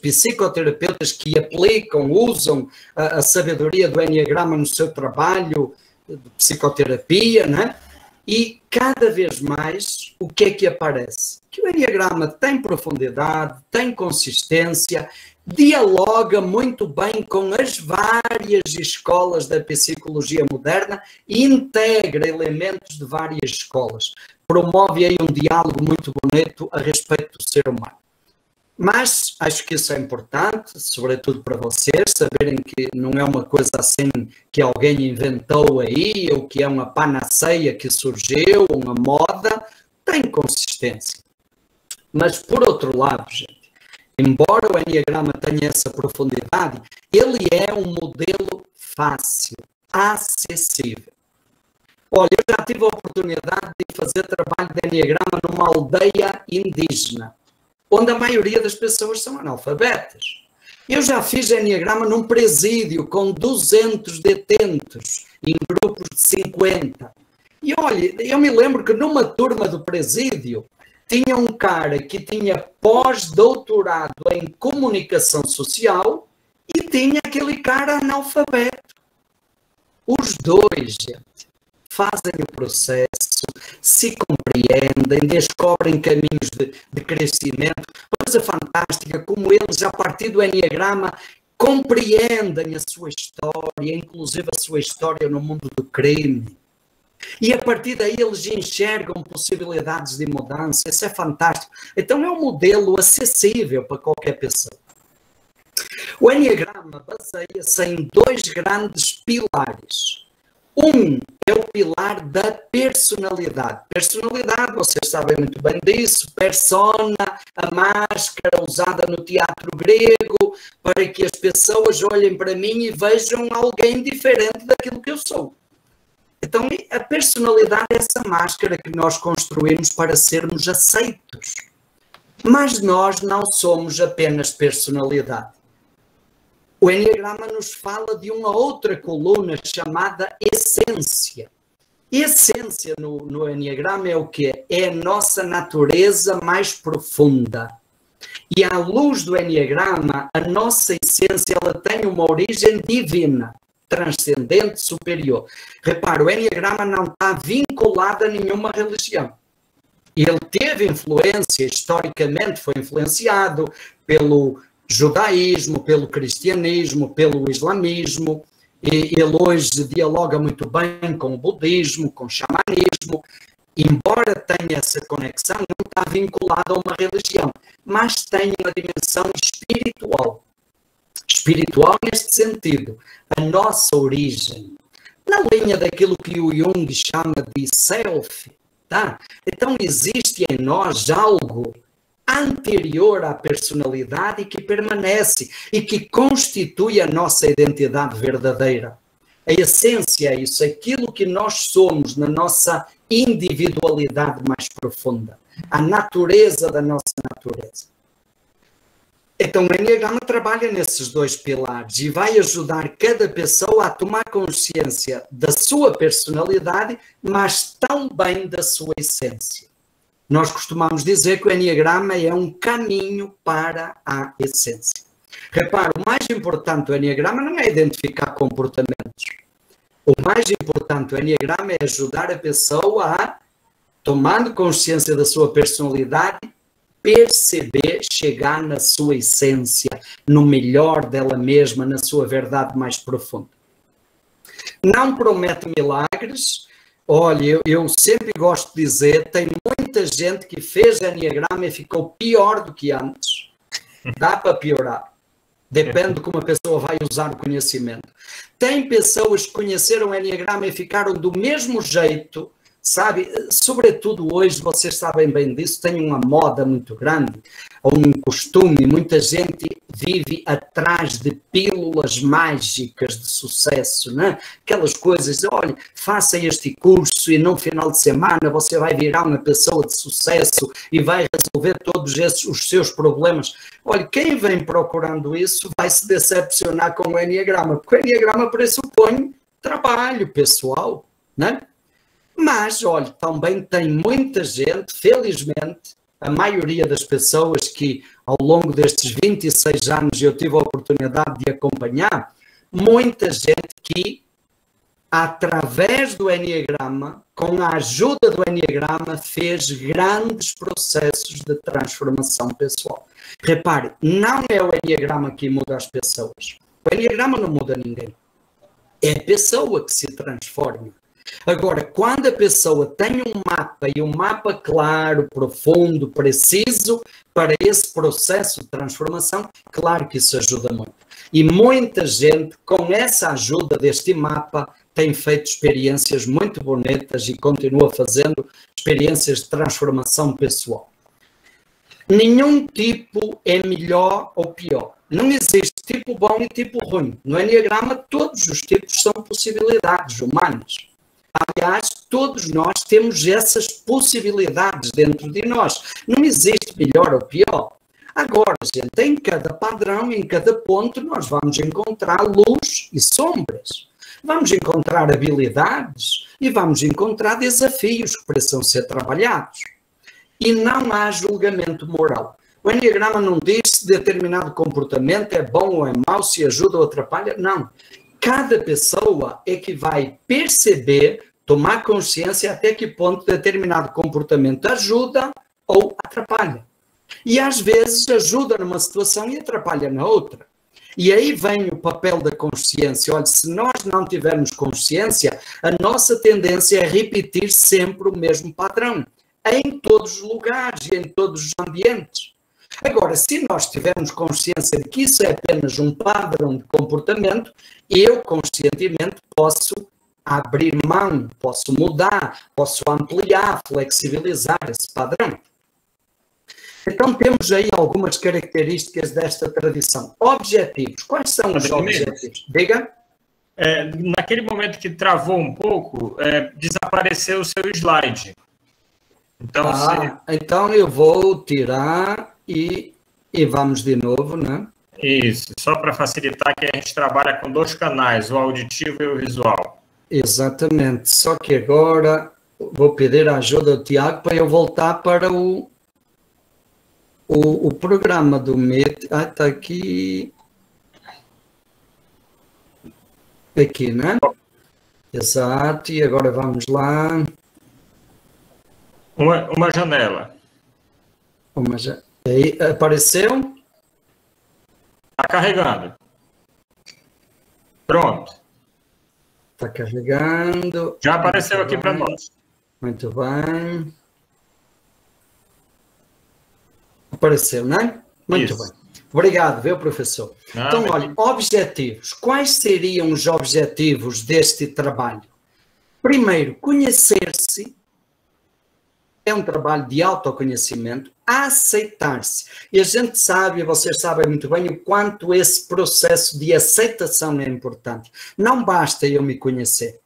que aplicam, usam a sabedoria do Enneagrama no seu trabalho de psicoterapia, né? E cada vez mais, o que é que aparece? Que o Enneagrama tem profundidade, tem consistência, dialoga muito bem com as várias escolas da psicologia moderna e integra elementos de várias escolas. Promove aí um diálogo muito bonito a respeito do ser humano. Mas acho que isso é importante, sobretudo para vocês, saberem que não é uma coisa assim que alguém inventou aí, ou que é uma panaceia que surgiu, uma moda, tem consistência. Mas, por outro lado, gente, embora o Enneagrama tenha essa profundidade, ele é um modelo fácil, acessível. Olha, eu já tive a oportunidade de fazer trabalho de Enneagrama numa aldeia indígena, onde a maioria das pessoas são analfabetas. Eu já fiz Enneagrama num presídio com 200 detentos, em grupos de 50. E olha, eu me lembro que numa turma do presídio, tinha um cara que tinha pós-doutorado em comunicação social e tinha aquele cara analfabeto. Os dois, gente, fazem o processo, se compreendem, descobrem caminhos de crescimento. Coisa fantástica, como eles, a partir do Enneagrama, compreendem a sua história, inclusive a sua história no mundo do crime. E a partir daí eles enxergam possibilidades de mudança. Isso é fantástico. Então é um modelo acessível para qualquer pessoa. O Enneagrama baseia-se em 2 grandes pilares. Um é o pilar da personalidade. Personalidade, vocês sabem muito bem disso, persona, a máscara usada no teatro grego, para que as pessoas olhem para mim e vejam alguém diferente daquilo que eu sou. Então, a personalidade é essa máscara que nós construímos para sermos aceitos. Mas nós não somos apenas personalidade. O Enneagrama nos fala de uma outra coluna chamada essência. Essência no Enneagrama é o quê? É a nossa natureza mais profunda. E à luz do Enneagrama, a nossa essência ela tem uma origem divina, transcendente, superior. Repara, o Enneagrama não está vinculado a nenhuma religião. Ele teve influência, historicamente foi influenciado pelo judaísmo, pelo cristianismo, pelo islamismo, e ele hoje dialoga muito bem com o budismo, com o xamanismo, embora tenha essa conexão, não está vinculado a uma religião, mas tem uma dimensão espiritual. Espiritual neste sentido, a nossa origem, na linha daquilo que o Jung chama de self, tá? Então existe em nós algo anterior à personalidade que permanece e que constitui a nossa identidade verdadeira. A essência é isso, aquilo que nós somos na nossa individualidade mais profunda, a natureza da nossa natureza. Então o Enneagrama trabalha nesses dois pilares e vai ajudar cada pessoa a tomar consciência da sua personalidade, mas também da sua essência. Nós costumamos dizer que o Enneagrama é um caminho para a essência. Repara, o mais importante do Enneagrama não é identificar comportamentos. O mais importante do Enneagrama é ajudar a pessoa a, tomando consciência da sua personalidade, perceber, chegar na sua essência, no melhor dela mesma, na sua verdade mais profunda. Não promete milagres. Olha, eu sempre gosto de dizer, tem muita gente que fez Enneagrama e ficou pior do que antes. Dá para piorar. Depende de como a pessoa vai usar o conhecimento. Tem pessoas que conheceram o Enneagrama e ficaram do mesmo jeito, sabe? Sobretudo hoje, vocês sabem bem disso, tem uma moda muito grande, ou um costume, muita gente vive atrás de pílulas mágicas de sucesso, né? Aquelas coisas, olha, faça este curso e no final de semana você vai virar uma pessoa de sucesso e vai resolver todos os seus problemas. Olha, quem vem procurando isso vai se decepcionar com o Enneagrama, porque o Enneagrama pressupõe trabalho pessoal, né? Mas, olha, também tem muita gente, felizmente, a maioria das pessoas que ao longo destes 26 anos eu tive a oportunidade de acompanhar, muita gente que, através do Enneagrama, com a ajuda do Enneagrama, fez grandes processos de transformação pessoal. Repare, não é o Enneagrama que muda as pessoas. O Enneagrama não muda ninguém. É a pessoa que se transforma. Agora, quando a pessoa tem um mapa, e um mapa claro, profundo, preciso, para esse processo de transformação, claro que isso ajuda muito. E muita gente, com essa ajuda deste mapa, tem feito experiências muito bonitas e continua fazendo experiências de transformação pessoal. Nenhum tipo é melhor ou pior. Não existe tipo bom e tipo ruim. No Enneagrama, todos os tipos são possibilidades humanas. Aliás, todos nós temos essas possibilidades dentro de nós. Não existe melhor ou pior. Agora, gente, em cada padrão, em cada ponto, nós vamos encontrar luz e sombras. Vamos encontrar habilidades e vamos encontrar desafios que precisam ser trabalhados. E não há julgamento moral. O Enneagrama não diz se determinado comportamento é bom ou é mau, se ajuda ou atrapalha. Não. Cada pessoa é que vai perceber, tomar consciência até que ponto determinado comportamento ajuda ou atrapalha. E às vezes ajuda numa situação e atrapalha na outra. E aí vem o papel da consciência. Olha, se nós não tivermos consciência, a nossa tendência é repetir sempre o mesmo padrão, em todos os lugares e em todos os ambientes. Agora, se nós tivermos consciência de que isso é apenas um padrão de comportamento, eu conscientemente posso abrir mão, posso mudar, posso ampliar, flexibilizar esse padrão. Então temos aí algumas características desta tradição. Objetivos. Quais são os objetivos? Diga. Naquele momento que travou um pouco, desapareceu o seu slide. Então, então eu vou tirar e vamos de novo, né? Isso, só para facilitar que a gente trabalha com dois canais, o auditivo e o visual. Exatamente, só que agora vou pedir a ajuda do Tiago para eu voltar para o programa do Meet. Está aqui. Aqui, né? Exato, e agora vamos lá. Uma janela. Aí, apareceu? Está carregando. Pronto. Está carregando. Já apareceu aqui para nós. Muito bem. Apareceu, né? Muito bem. Obrigado, viu, professor? Então, olha, objetivos. Quais seriam os objetivos deste trabalho? Primeiro, conhecer-se. é um trabalho de autoconhecimento, aceitar-se. E a gente sabe, e vocês sabem muito bem, o quanto esse processo de aceitação é importante. Não basta eu me conhecer.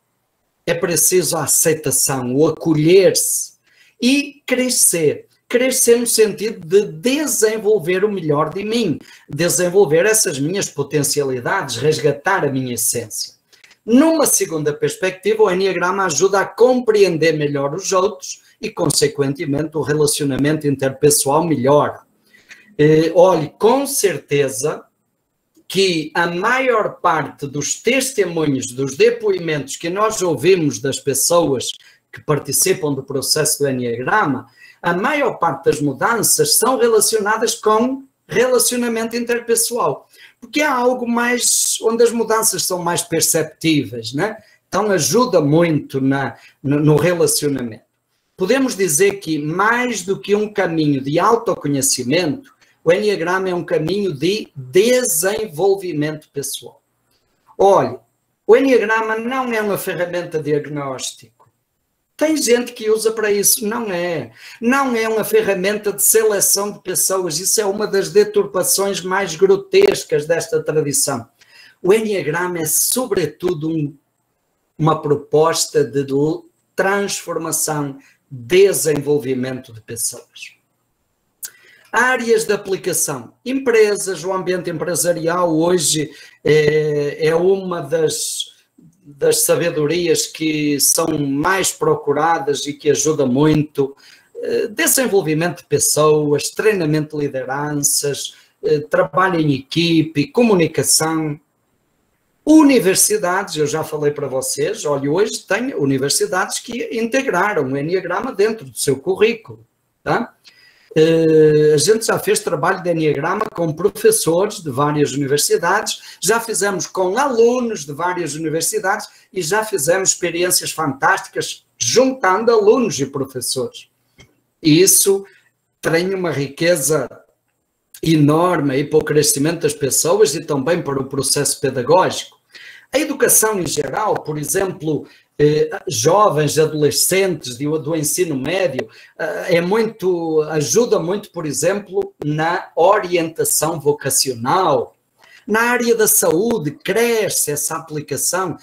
É preciso a aceitação, o acolher-se e crescer. Crescer no sentido de desenvolver o melhor de mim, desenvolver essas minhas potencialidades, resgatar a minha essência. Numa segunda perspectiva, o Enneagrama ajuda a compreender melhor os outros e, consequentemente, o relacionamento interpessoal melhora. Olhe, com certeza que a maior parte dos testemunhos, dos depoimentos que nós ouvimos das pessoas que participam do processo do Enneagrama, a maior parte das mudanças são relacionadas com relacionamento interpessoal, porque há algo mais, onde as mudanças são mais perceptíveis, né? Então ajuda muito no relacionamento. Podemos dizer que mais do que um caminho de autoconhecimento, o Enneagrama é um caminho de desenvolvimento pessoal. Olha, o Enneagrama não é uma ferramenta diagnóstica. Tem gente que usa para isso, não é. Não é uma ferramenta de seleção de pessoas, isso é uma das deturpações mais grotescas desta tradição. O Enneagrama é, sobretudo, uma proposta de transformação, desenvolvimento de pessoas. Áreas de aplicação. Empresas, o ambiente empresarial hoje é uma das sabedorias que são mais procuradas e que ajuda muito. Desenvolvimento de pessoas, treinamento de lideranças, trabalho em equipe, comunicação. Universidades, eu já falei para vocês, olha, hoje tem universidades que integraram o Enneagrama dentro do seu currículo, tá? A gente já fez trabalho de Enneagrama com professores de várias universidades, já fizemos com alunos de várias universidades e já fizemos experiências fantásticas juntando alunos e professores. E isso tem uma riqueza enorme aí para o crescimento das pessoas e também para o processo pedagógico. A educação em geral, por exemplo, jovens, adolescentes do ensino médio, ajuda muito, por exemplo, na orientação vocacional. Na área da saúde, cresce essa aplicação,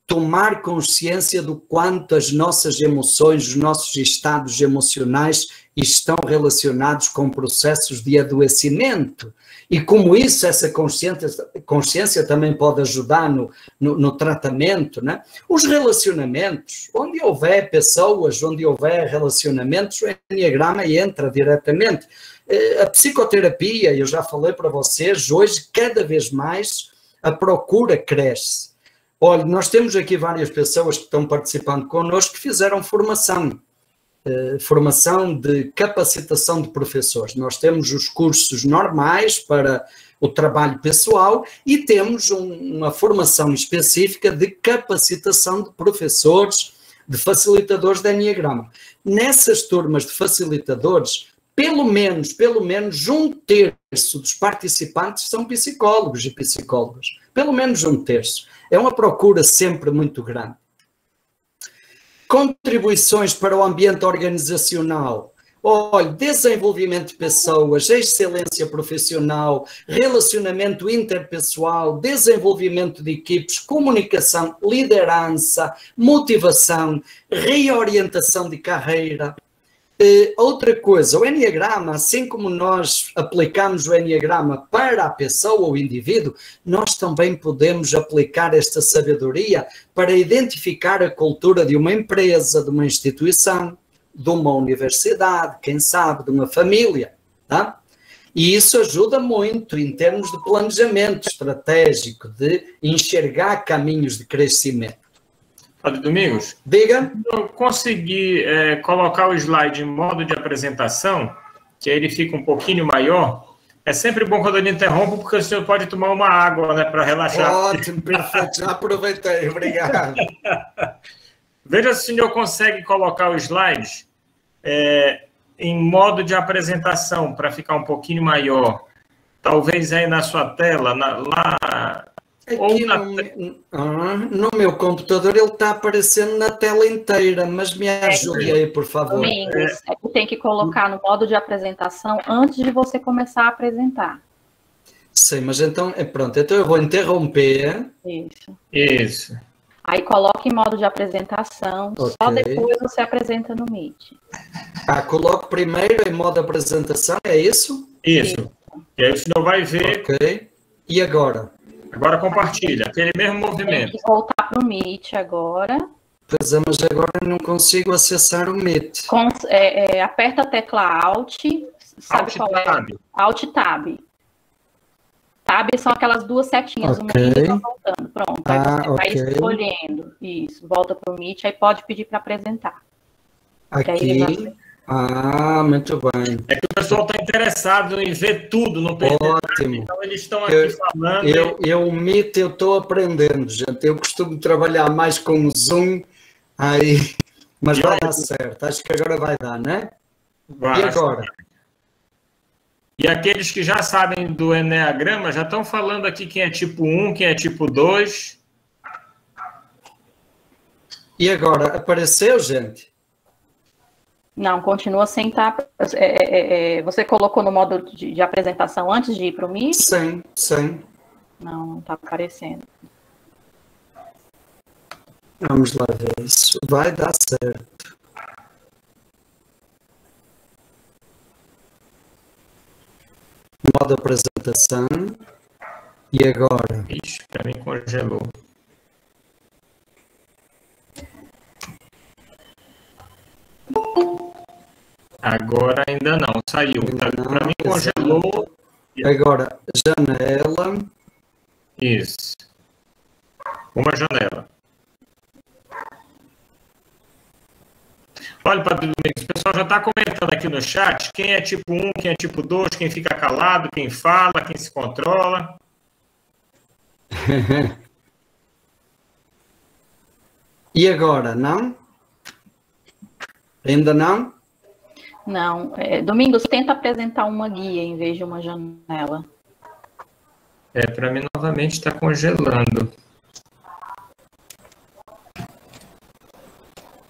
tomar consciência do quanto as nossas emoções, os nossos estados emocionais estão relacionados com processos de adoecimento. E como isso, essa consciência também pode ajudar no tratamento, né? Os relacionamentos, onde houver pessoas, onde houver relacionamentos, o Enneagrama entra diretamente. A psicoterapia, eu já falei para vocês, hoje cada vez mais a procura cresce. Olha, nós temos aqui várias pessoas que estão participando connosco que fizeram formação de capacitação de professores. Nós temos os cursos normais para o trabalho pessoal e temos uma formação específica de capacitação de professores, de facilitadores de Enneagrama. Nessas turmas de facilitadores, pelo menos 1/3 dos participantes são psicólogos e psicólogas. Pelo menos 1/3. É uma procura sempre muito grande. Contribuições para o ambiente organizacional. Olha, desenvolvimento de pessoas, excelência profissional, relacionamento interpessoal, desenvolvimento de equipes, comunicação, liderança, motivação, reorientação de carreira. Outra coisa, o Enneagrama, assim como nós aplicamos o Enneagrama para a pessoa ou o indivíduo, nós também podemos aplicar esta sabedoria para identificar a cultura de uma empresa, de uma instituição, de uma universidade, quem sabe, de uma família, tá? E isso ajuda muito em termos de planejamento estratégico, de enxergar caminhos de crescimento. Padre Domingos? Diga. Eu consegui colocar o slide em modo de apresentação, que aí ele fica um pouquinho maior. É sempre bom quando ele interrompe, porque o senhor pode tomar uma água, né, para relaxar. Ótimo, perfeito. Já aproveitei, obrigado. Veja se o senhor consegue colocar o slide em modo de apresentação, para ficar um pouquinho maior. Talvez aí na sua tela, lá Aqui no meu computador ele está aparecendo na tela inteira, mas me ajude aí, por favor. Domingos, tu tem que colocar no modo de apresentação antes de você começar a apresentar. Sim, mas então, pronto, então eu vou interromper. Isso. Aí coloca em modo de apresentação, só depois você apresenta no Meet. Coloco primeiro em modo de apresentação, é isso? Isso. E aí o senhor vai ver. Ok. E agora? Agora compartilha, aquele mesmo movimento. Tem que voltar para o Meet agora. Pois é, mas agora eu não consigo acessar o Meet. Aperta a tecla Alt, sabe qual é? Alt Tab. Tab são aquelas duas setinhas, uma indo e uma voltando. Pronto, aí você vai escolhendo. Isso, volta para o Meet, aí pode pedir para apresentar. Aqui. Muito bem. É que o pessoal está interessado em ver tudo no PDF. Ótimo. Então eles estão aqui falando. O Meet eu estou aprendendo, gente. Eu costumo trabalhar mais com o Zoom, mas vai dar certo. Acho que agora vai dar, né? Vai. E agora? E aqueles que já sabem do Enneagrama já estão falando aqui quem é tipo 1, quem é tipo 2. E agora? Apareceu, gente? Não, continua sem estar. Você colocou no modo de apresentação antes de ir para o Meet? Sim. Não está aparecendo. Vamos lá ver isso. Vai dar certo. Modo apresentação. E agora? Ixi, para mim congelou. Agora ainda não, saiu. Para mim congelou. Agora, janela. Isso. Uma janela. Olha, Padre Domingos, o pessoal já está comentando aqui no chat quem é tipo 1, quem é tipo 2, quem fica calado, quem fala, quem se controla. E agora, não? Ainda não? Não. Domingos, tenta apresentar uma guia em vez de uma janela. Para mim, novamente, está congelando.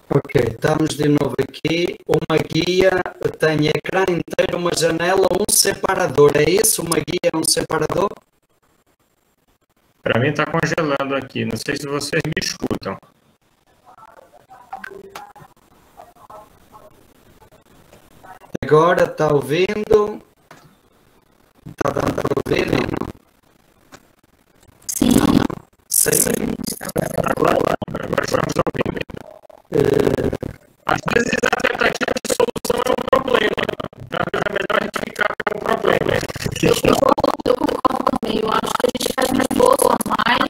Ok, estamos de novo aqui. Uma guia tem ecrã inteiro, uma janela, um separador. É isso? Uma guia é um separador? Para mim está congelando aqui. Não sei se vocês me escutam. Agora está ouvindo? Está dando para ouvir? Não? Sim. Sim. Agora estamos ouvindo. Às vezes a tentativa de solução é um problema. Talvez é melhor a gente ficar com o problema. Eu concordo também. Eu acho que a gente faz um esforço a mais.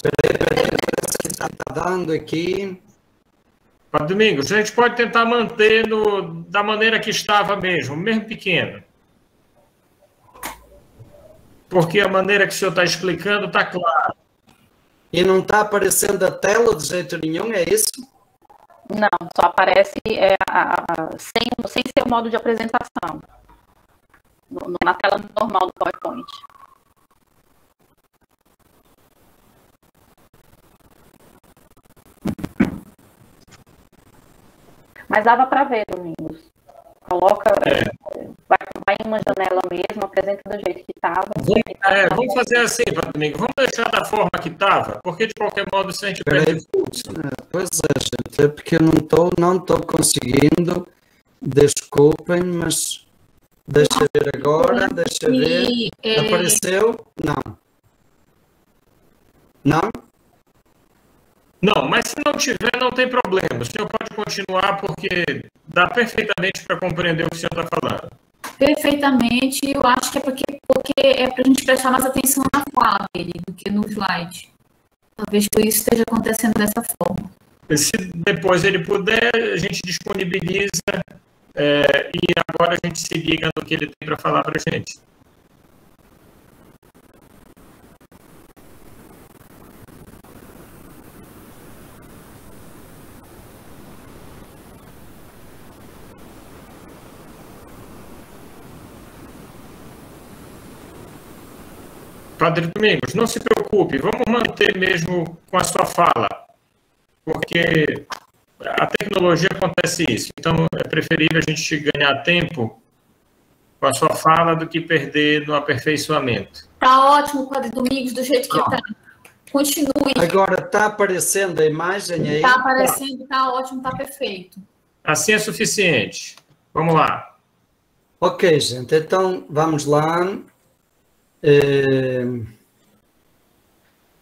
Espera aí, parece que está dando aqui. Padre Domingos, a gente pode tentar manter da maneira que estava mesmo pequeno. Porque a maneira que o senhor está explicando está clara. E não está aparecendo a tela de jeito nenhum, é isso? Não, só aparece sem ser o modo de apresentação. Na tela normal do PowerPoint. Mas dava para ver, Domingos. Coloca, vai em uma janela mesmo, apresenta do jeito que estava. Vamos fazer assim, Padre Domingos. Vamos deixar da forma que estava, porque de qualquer modo se a gente perde o fluxo. Pois é, gente, é porque eu não estou conseguindo. Desculpem, mas deixa ver agora, deixa ver. Apareceu? Não. Não? Não, mas se não tiver, não tem problema. O senhor pode continuar, porque dá perfeitamente para compreender o que o senhor está falando. Perfeitamente. Eu acho que é porque é para a gente prestar mais atenção na fala dele do que no slide. Talvez por isso esteja acontecendo dessa forma. Se depois ele puder, a gente disponibiliza e agora a gente se liga no que ele tem para falar para a gente. Padre Domingos, não se preocupe, vamos manter mesmo com a sua fala, porque a tecnologia acontece isso, então é preferível a gente ganhar tempo com a sua fala do que perder no aperfeiçoamento. Tá ótimo, Padre Domingos, do jeito que tá. Continue. Agora está aparecendo a imagem aí? Está aparecendo, está ótimo, está perfeito. Assim é suficiente. Vamos lá. Ok, gente, então vamos lá.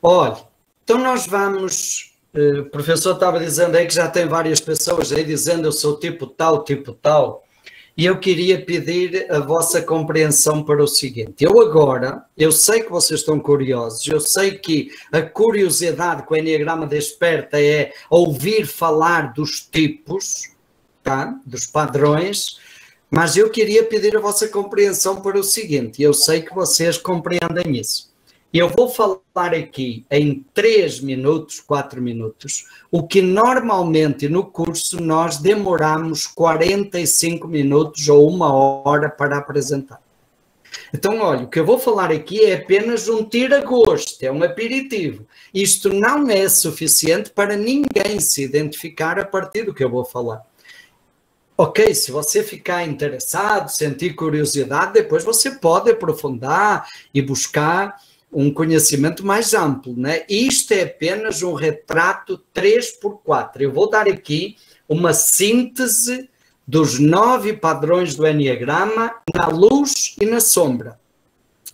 Olha, então nós vamos... o professor estava dizendo aí que já tem várias pessoas aí dizendo eu sou tipo tal, e eu queria pedir a vossa compreensão para o seguinte. Eu sei que vocês estão curiosos, eu sei que a curiosidade com o Enneagrama Desperta é ouvir falar dos tipos, tá? Dos padrões, mas eu queria pedir a vossa compreensão para o seguinte, eu sei que vocês compreendem isso. Eu vou falar aqui em 3 minutos, 4 minutos, o que normalmente no curso nós demoramos 45 minutos ou 1 hora para apresentar. Então, olha, o que eu vou falar aqui é apenas um tira-gosto, é um aperitivo. Isto não é suficiente para ninguém se identificar a partir do que eu vou falar. Ok, se você ficar interessado, sentir curiosidade, depois você pode aprofundar e buscar um conhecimento mais amplo, né? Isto é apenas um retrato 3x4. Eu vou dar aqui uma síntese dos 9 padrões do Enneagrama na luz e na sombra.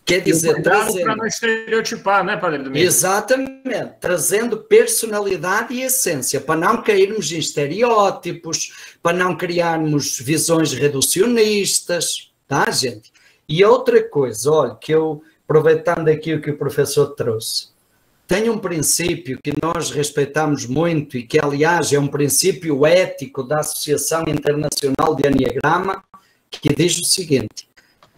Quer dizer, trazendo... para não estereotipar, né, Padre Domingos? Exatamente, trazendo personalidade e essência, para não cairmos em estereótipos, para não criarmos visões reducionistas, tá, gente? E outra coisa, olha, que eu... aproveitando aqui o que o professor trouxe, tem um princípio que nós respeitamos muito e que, aliás, é um princípio ético da Associação Internacional de Enneagrama, que diz o seguinte: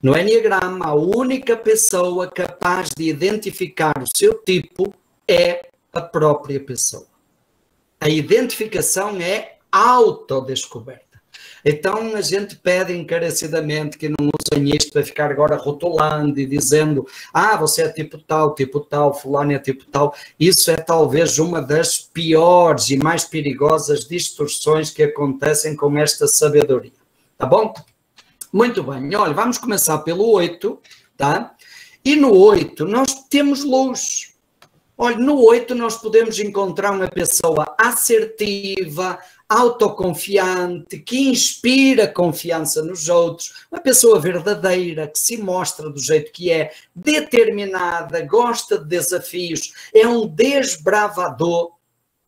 no Enneagrama, a única pessoa capaz de identificar o seu tipo é a própria pessoa. A identificação é autodescoberta. Então a gente pede encarecidamente que não usem isto para ficar agora rotulando e dizendo você é tipo tal, fulano é tipo tal. Isso é talvez uma das piores e mais perigosas distorções que acontecem com esta sabedoria. Tá bom? Muito bem. Olha, vamos começar pelo 8, tá? E no 8 nós temos luz. Olha, no 8 nós podemos encontrar uma pessoa assertiva, autoconfiante, que inspira confiança nos outros, uma pessoa verdadeira, que se mostra do jeito que é, determinada, gosta de desafios, é um desbravador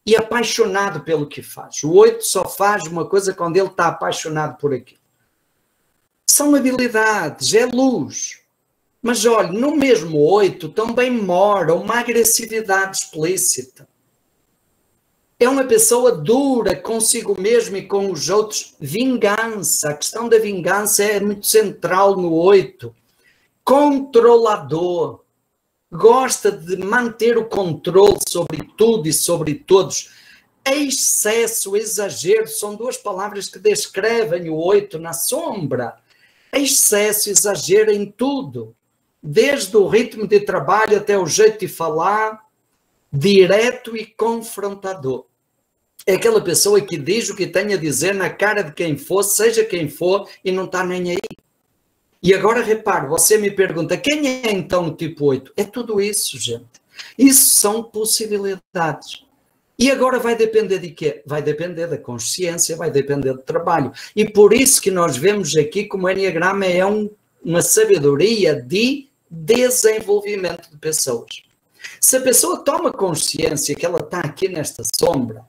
e apaixonado pelo que faz. O 8 só faz uma coisa quando ele está apaixonado por aquilo. São habilidades, é luz. Mas olha, no mesmo 8 também mora uma agressividade explícita. É uma pessoa dura consigo mesmo e com os outros. Vingança, a questão da vingança é muito central no 8. Controlador. Gosta de manter o controle sobre tudo e sobre todos. Excesso, exagero, são 2 palavras que descrevem o 8 na sombra. Excesso, exagero em tudo. Desde o ritmo de trabalho até o jeito de falar, direto e confrontador. É aquela pessoa que diz o que tem a dizer na cara de quem for, seja quem for, e não está nem aí. E agora repare, você me pergunta, quem é então o tipo 8? É tudo isso, gente. Isso são possibilidades. E agora vai depender de quê? Vai depender da consciência, vai depender do trabalho. E por isso que nós vemos aqui como o Enneagrama é uma sabedoria de desenvolvimento de pessoas. Se a pessoa toma consciência que ela está aqui nesta sombra,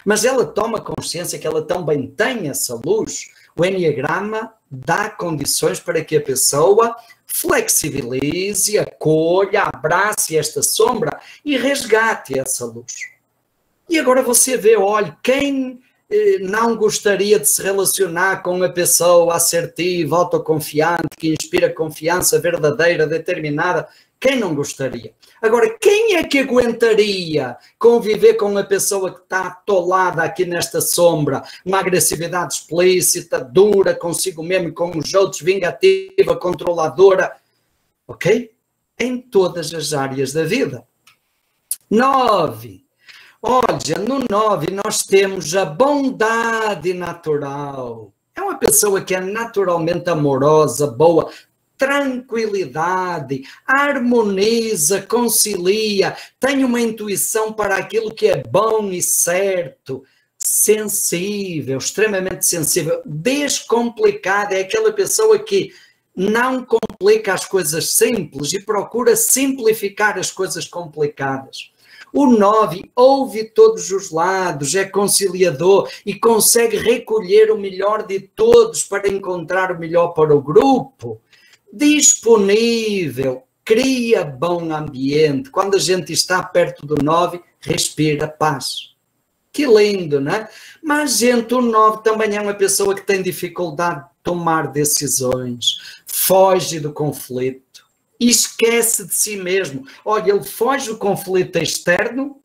mas ela toma consciência que ela também tem essa luz, o Enneagrama dá condições para que a pessoa flexibilize, acolha, abrace esta sombra e resgate essa luz. E agora você vê, olha, quem não gostaria de se relacionar com uma pessoa assertiva, autoconfiante, que inspira confiança verdadeira, determinada? Quem não gostaria? Agora, quem é que aguentaria conviver com uma pessoa que está atolada aqui nesta sombra, uma agressividade explícita, dura consigo mesmo e com os outros, vingativa, controladora? Ok? em todas as áreas da vida. 9. Olha, no 9 nós temos a bondade natural. É uma pessoa que é naturalmente amorosa, boa, tranquilidade, harmoniza, concilia, tem uma intuição para aquilo que é bom e certo, sensível, extremamente sensível, descomplicada, é aquela pessoa que não complica as coisas simples e procura simplificar as coisas complicadas. O 9 ouve todos os lados, é conciliador e consegue recolher o melhor de todos para encontrar o melhor para o grupo. Disponível, cria bom ambiente. Quando a gente está perto do 9, respira paz. Que lindo, não é? Mas, gente, o 9 também é uma pessoa que tem dificuldade de tomar decisões, foge do conflito, esquece de si mesmo. Olha, ele foge do conflito externo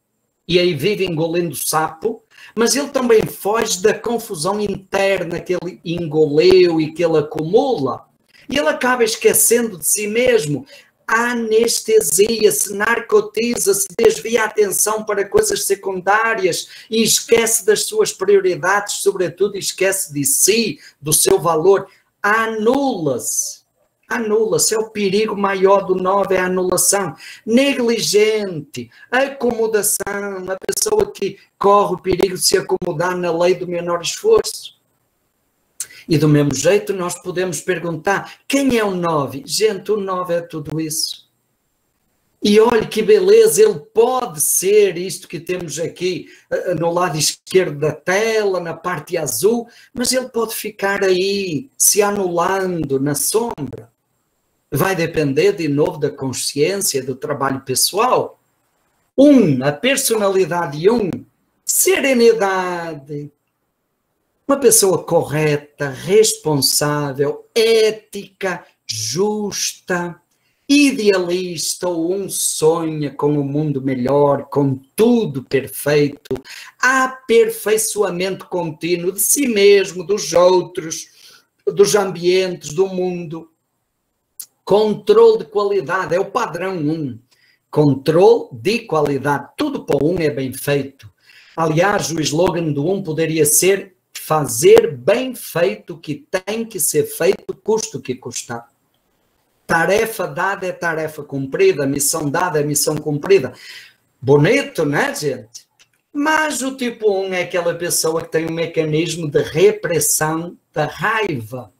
e aí vive engolindo sapo, mas ele também foge da confusão interna que ele engoleu e que ele acumula. E ele acaba esquecendo de si mesmo, anestesia-se, narcotiza-se, desvia a atenção para coisas secundárias e esquece das suas prioridades, sobretudo esquece de si, do seu valor, anula-se. Anula-se, é o perigo maior do 9, é a anulação. Negligente, acomodação, a pessoa que corre o perigo de se acomodar na lei do menor esforço. E do mesmo jeito nós podemos perguntar, quem é o 9? Gente, o 9 é tudo isso. E olha que beleza, ele pode ser isto que temos aqui no lado esquerdo da tela, na parte azul, mas ele pode ficar aí, se anulando na sombra. Vai depender de novo da consciência, do trabalho pessoal. 1, a personalidade 1, serenidade. Uma pessoa correta, responsável, ética, justa, idealista, ou um sonha com um mundo melhor, com tudo perfeito, aperfeiçoamento contínuo de si mesmo, dos outros, dos ambientes, do mundo. Controle de qualidade, é o padrão 1. Controle de qualidade, tudo para o 1 é bem feito. Aliás, o slogan do 1 poderia ser fazer bem feito o que tem que ser feito, custe o que custar. Tarefa dada é tarefa cumprida, missão dada é missão cumprida. Bonito, né, gente? Mas o tipo 1 é aquela pessoa que tem um mecanismo de repressão da raiva.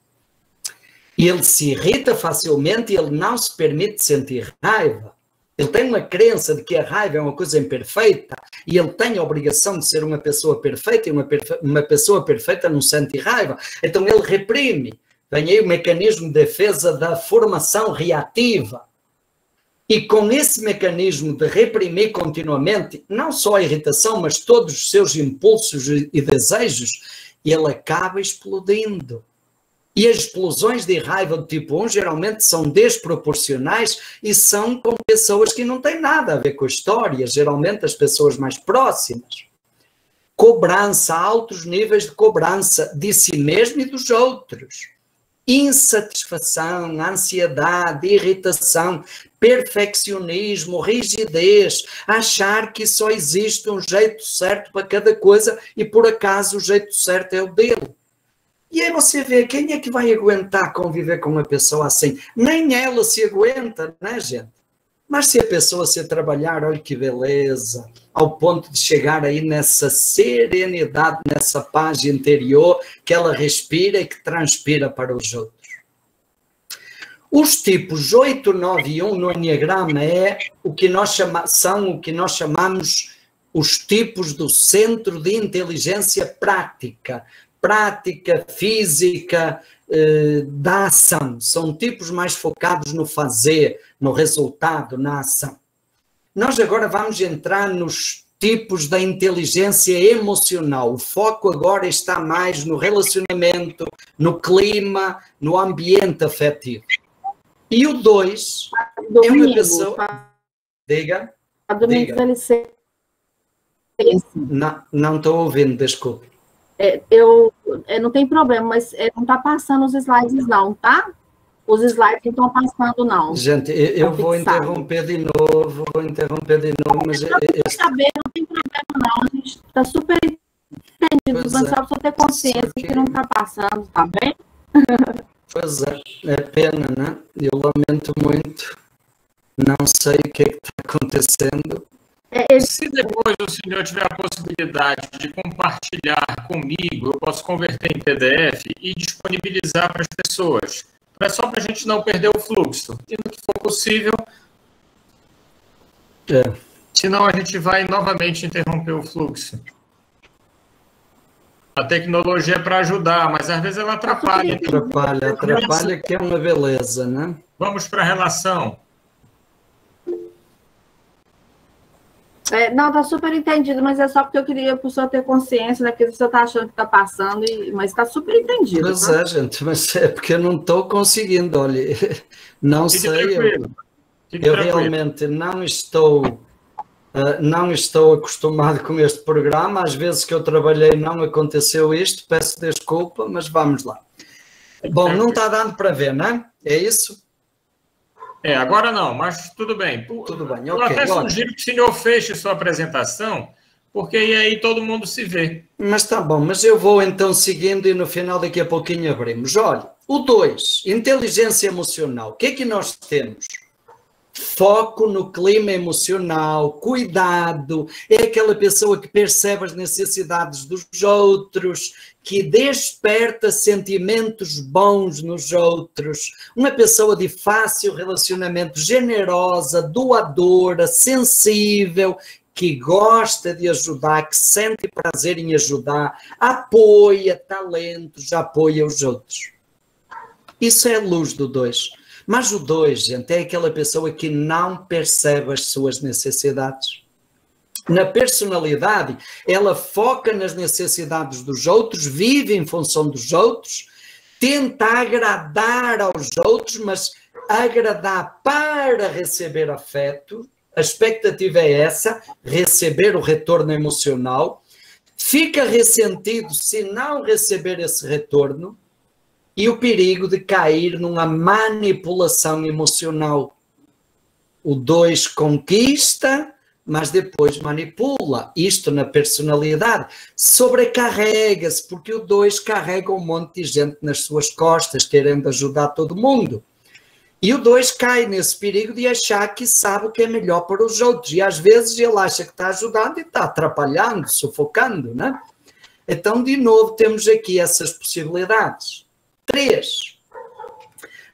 E ele se irrita facilmente e ele não se permite sentir raiva. Ele tem uma crença de que a raiva é uma coisa imperfeita e ele tem a obrigação de ser uma pessoa perfeita e uma pessoa perfeita não sente raiva. Então ele reprime. Vem aí o mecanismo de defesa da formação reativa. E com esse mecanismo de reprimir continuamente, não só a irritação, mas todos os seus impulsos e desejos, ele acaba explodindo. E as explosões de raiva do tipo 1 geralmente são desproporcionais e são com pessoas que não têm nada a ver com a história, geralmente as pessoas mais próximas. Cobrança, altos níveis de cobrança de si mesmo e dos outros. Insatisfação, ansiedade, irritação, perfeccionismo, rigidez, achar que só existe um jeito certo para cada coisa e por acaso o jeito certo é o dele. E aí você vê, quem é que vai aguentar conviver com uma pessoa assim? Nem ela se aguenta, né, gente? Mas se a pessoa se trabalhar, olha que beleza, ao ponto de chegar aí nessa serenidade, nessa paz interior, que ela respira e que transpira para os outros. Os tipos 8, 9 e 1 no Enneagrama são o que nós chamamos os tipos do centro de inteligência prática física, da ação. São tipos mais focados no fazer, no resultado, na ação. Nós agora vamos entrar nos tipos da inteligência emocional. O foco agora está mais no relacionamento, no clima, no ambiente afetivo. E o 2 é uma pessoa... Diga. Não estou ouvindo, desculpe. Não tem problema, mas não está passando os slides não, tá? os slides não estão passando, não. Gente, eu vou interromper de novo, mas... Não tem problema não, a gente está super entendido, mas só para ter consciência que não está passando, tá bem? Pois é pena, né? Eu lamento muito, não sei o que é que está acontecendo. Se depois o senhor tiver a possibilidade de compartilhar comigo, eu posso converter em PDF e disponibilizar para as pessoas. É só para a gente não perder o fluxo. E no que for possível, senão a gente vai novamente interromper o fluxo. A tecnologia é para ajudar, mas às vezes ela atrapalha. Atrapalha que é uma beleza, né? Vamos para a relação. Não, está super entendido, mas é só porque eu queria para o senhor ter consciência daquilo que o senhor está achando que está passando, mas está super entendido. Pois é, gente, mas é porque eu não estou conseguindo, olha, não sei, eu realmente não estou acostumado com este programa, às vezes que eu trabalhei não aconteceu isto, peço desculpa, mas vamos lá. Bom, não está dando para ver, não é? É isso? Agora não, mas tudo bem. Tudo bem, eu até sugiro que o senhor feche sua apresentação, porque aí todo mundo se vê. Mas tá bom, mas eu vou então seguindo e no final daqui a pouquinho abrimos. Olha, o 2, inteligência emocional. O que é que nós temos? Foco no clima emocional, cuidado, é aquela pessoa que percebe as necessidades dos outros, que desperta sentimentos bons nos outros, uma pessoa de fácil relacionamento, generosa, doadora, sensível, que gosta de ajudar, que sente prazer em ajudar, apoia talentos, apoia os outros. Isso é a luz do 2. Mas o 2, gente, é aquela pessoa que não percebe as suas necessidades. Na personalidade, ela foca nas necessidades dos outros, vive em função dos outros, tenta agradar aos outros, mas agradar para receber afeto. A expectativa é essa, receber o retorno emocional. Fica ressentido se não receber esse retorno. E o perigo de cair numa manipulação emocional. O 2 conquista, mas depois manipula. Isto na personalidade. Sobrecarrega-se, porque o 2 carrega um monte de gente nas suas costas, querendo ajudar todo mundo. E o 2 cai nesse perigo de achar que sabe o que é melhor para os outros. E às vezes ele acha que está ajudando e está atrapalhando, sufocando, né? Então, de novo, temos aqui essas possibilidades. 3.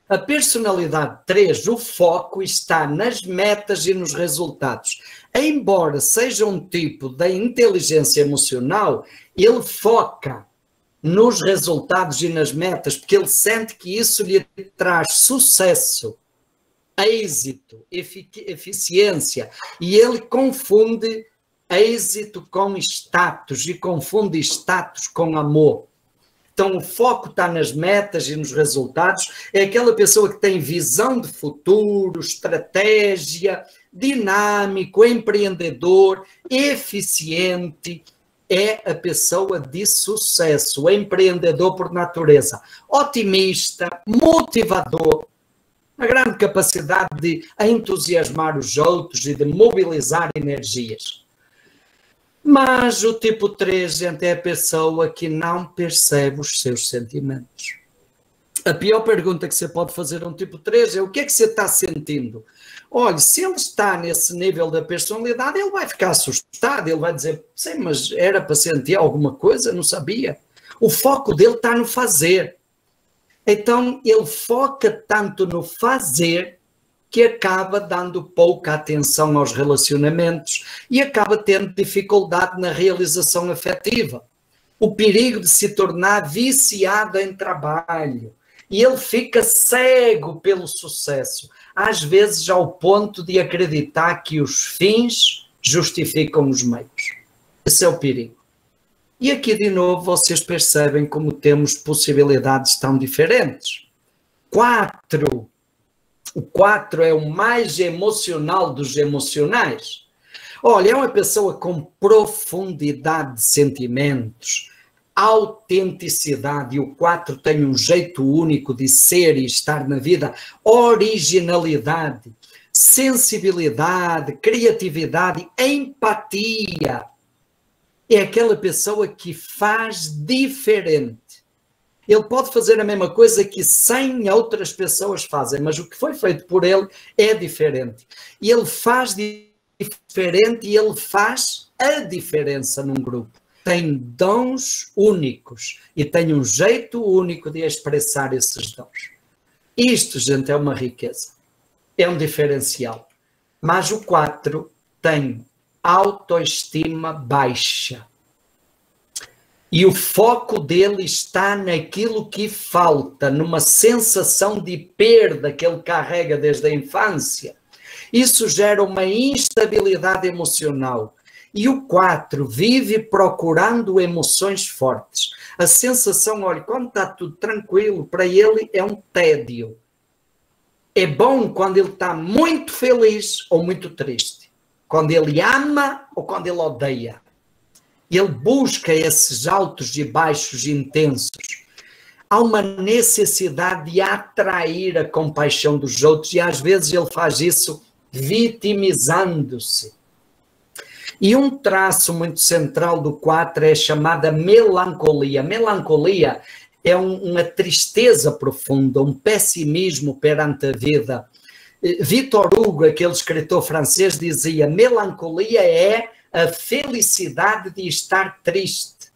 A personalidade 3, o foco está nas metas e nos resultados. Embora seja um tipo da inteligência emocional, ele foca nos resultados e nas metas, porque ele sente que isso lhe traz sucesso, êxito, eficiência, e ele confunde êxito com status e confunde status com amor. Então, o foco está nas metas e nos resultados. É aquela pessoa que tem visão de futuro, estratégia, dinâmico, empreendedor, eficiente. É a pessoa de sucesso, empreendedor por natureza. Otimista, motivador, uma grande capacidade de entusiasmar os outros e de mobilizar energias. Mas o tipo 3, gente, é a pessoa que não percebe os seus sentimentos. A pior pergunta que você pode fazer a um tipo 3 é: o que é que você está sentindo? Olha, se ele está nesse nível da personalidade, ele vai ficar assustado, ele vai dizer: sim, mas era para sentir alguma coisa, não sabia. O foco dele está no fazer. Então, ele foca tanto no fazer que acaba dando pouca atenção aos relacionamentos e acaba tendo dificuldade na realização afetiva. O perigo de se tornar viciado em trabalho. E ele fica cego pelo sucesso, às vezes ao ponto de acreditar que os fins justificam os meios. Esse é o perigo. E aqui, de novo, vocês percebem como temos possibilidades tão diferentes. 4. O 4 é o mais emocional dos emocionais. Olha, é uma pessoa com profundidade de sentimentos, autenticidade, e o 4 tem um jeito único de ser e estar na vida, originalidade, sensibilidade, criatividade, empatia. É aquela pessoa que faz diferente. Ele pode fazer a mesma coisa que 100 outras pessoas fazem, mas o que foi feito por ele é diferente. E ele faz diferente e ele faz a diferença num grupo. Tem dons únicos e tem um jeito único de expressar esses dons. Isto, gente, é uma riqueza. É um diferencial. Mas o 4 tem autoestima baixa. E o foco dele está naquilo que falta, numa sensação de perda que ele carrega desde a infância. Isso gera uma instabilidade emocional. E o 4 vive procurando emoções fortes. A sensação, olha, quando está tudo tranquilo, para ele é um tédio. É bom quando ele está muito feliz ou muito triste. Quando ele ama ou quando ele odeia. Ele busca esses altos e baixos intensos. Há uma necessidade de atrair a compaixão dos outros e às vezes ele faz isso vitimizando-se. E um traço muito central do 4 é chamada melancolia. Melancolia é uma tristeza profunda, um pessimismo perante a vida. Victor Hugo, aquele escritor francês, dizia: melancolia é a felicidade de estar triste.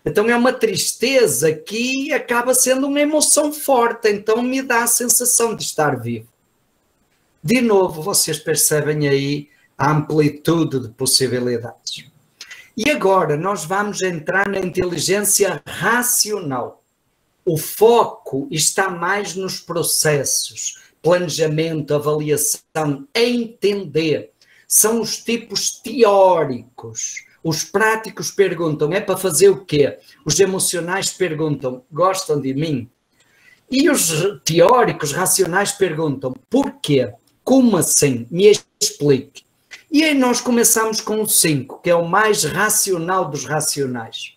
Então é uma tristeza que acaba sendo uma emoção forte, então me dá a sensação de estar vivo. De novo, vocês percebem aí a amplitude de possibilidades. E agora nós vamos entrar na inteligência racional. O foco está mais nos processos, planejamento, avaliação, entender. São os tipos teóricos. Os práticos perguntam, é para fazer o quê? Os emocionais perguntam, gostam de mim? E os teóricos racionais perguntam, porquê? Como assim? Me explique. E aí nós começamos com o 5, que é o mais racional dos racionais.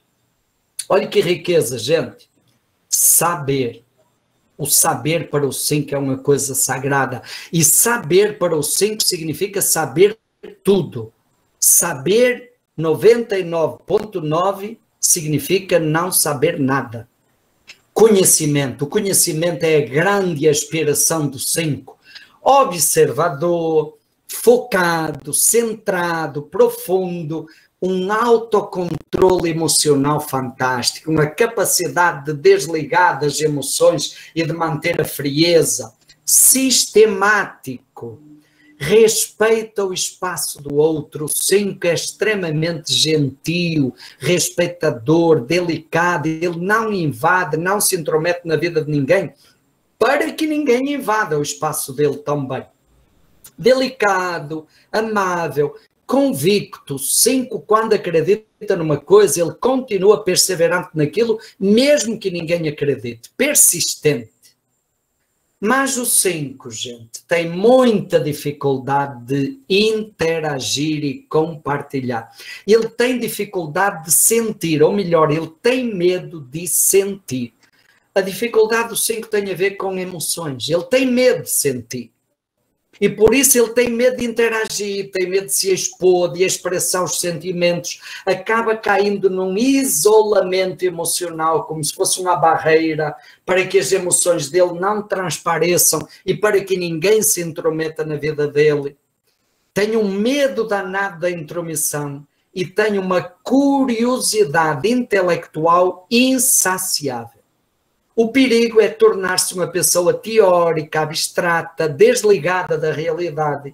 Olha que riqueza, gente. Saber. O saber para o 5 é uma coisa sagrada. E saber para o 5 significa saber tudo. Saber 99,9 significa não saber nada. Conhecimento. O conhecimento é a grande aspiração do 5. Observador, focado, centrado, profundo, um autocontrole emocional fantástico, uma capacidade de desligar das emoções e de manter a frieza, sistemático, respeita o espaço do outro. O 5 é extremamente gentil, respeitador, delicado, ele não invade, não se intromete na vida de ninguém, para que ninguém invada o espaço dele também. Delicado, amável, convicto. 5, quando acredita numa coisa, ele continua perseverante naquilo, mesmo que ninguém acredite. Persistente. Mas o 5, gente, tem muita dificuldade de interagir e compartilhar. Ele tem dificuldade de sentir, ou melhor, ele tem medo de sentir. A dificuldade do 5 tem a ver com emoções. Ele tem medo de sentir. E por isso ele tem medo de interagir, tem medo de se expor, de expressar os sentimentos. Acaba caindo num isolamento emocional, como se fosse uma barreira para que as emoções dele não transpareçam e para que ninguém se intrometa na vida dele. Tem um medo danado da intromissão e tem uma curiosidade intelectual insaciável. O perigo é tornar-se uma pessoa teórica, abstrata, desligada da realidade.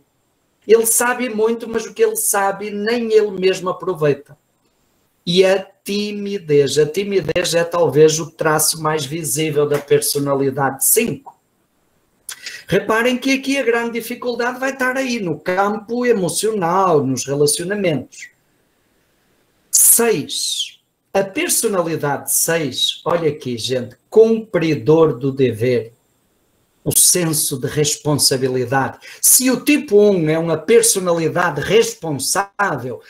Ele sabe muito, mas o que ele sabe nem ele mesmo aproveita. E a timidez é talvez o traço mais visível da personalidade 5. Reparem que aqui a grande dificuldade vai estar aí, no campo emocional, nos relacionamentos. 6. A personalidade 6, olha aqui, gente, cumpridor do dever, o senso de responsabilidade. Se o tipo 1 é uma personalidade responsável,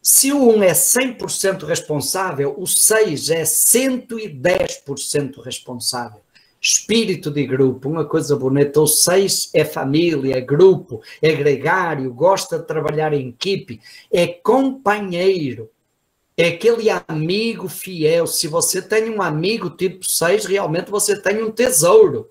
Se o 1 é 100% responsável, o 6 é 110% responsável. Espírito de grupo, uma coisa bonita. O 6 é família, é grupo, é gregário, gosta de trabalhar em equipe, é companheiro, é aquele amigo fiel. Se você tem um amigo tipo 6, realmente você tem um tesouro.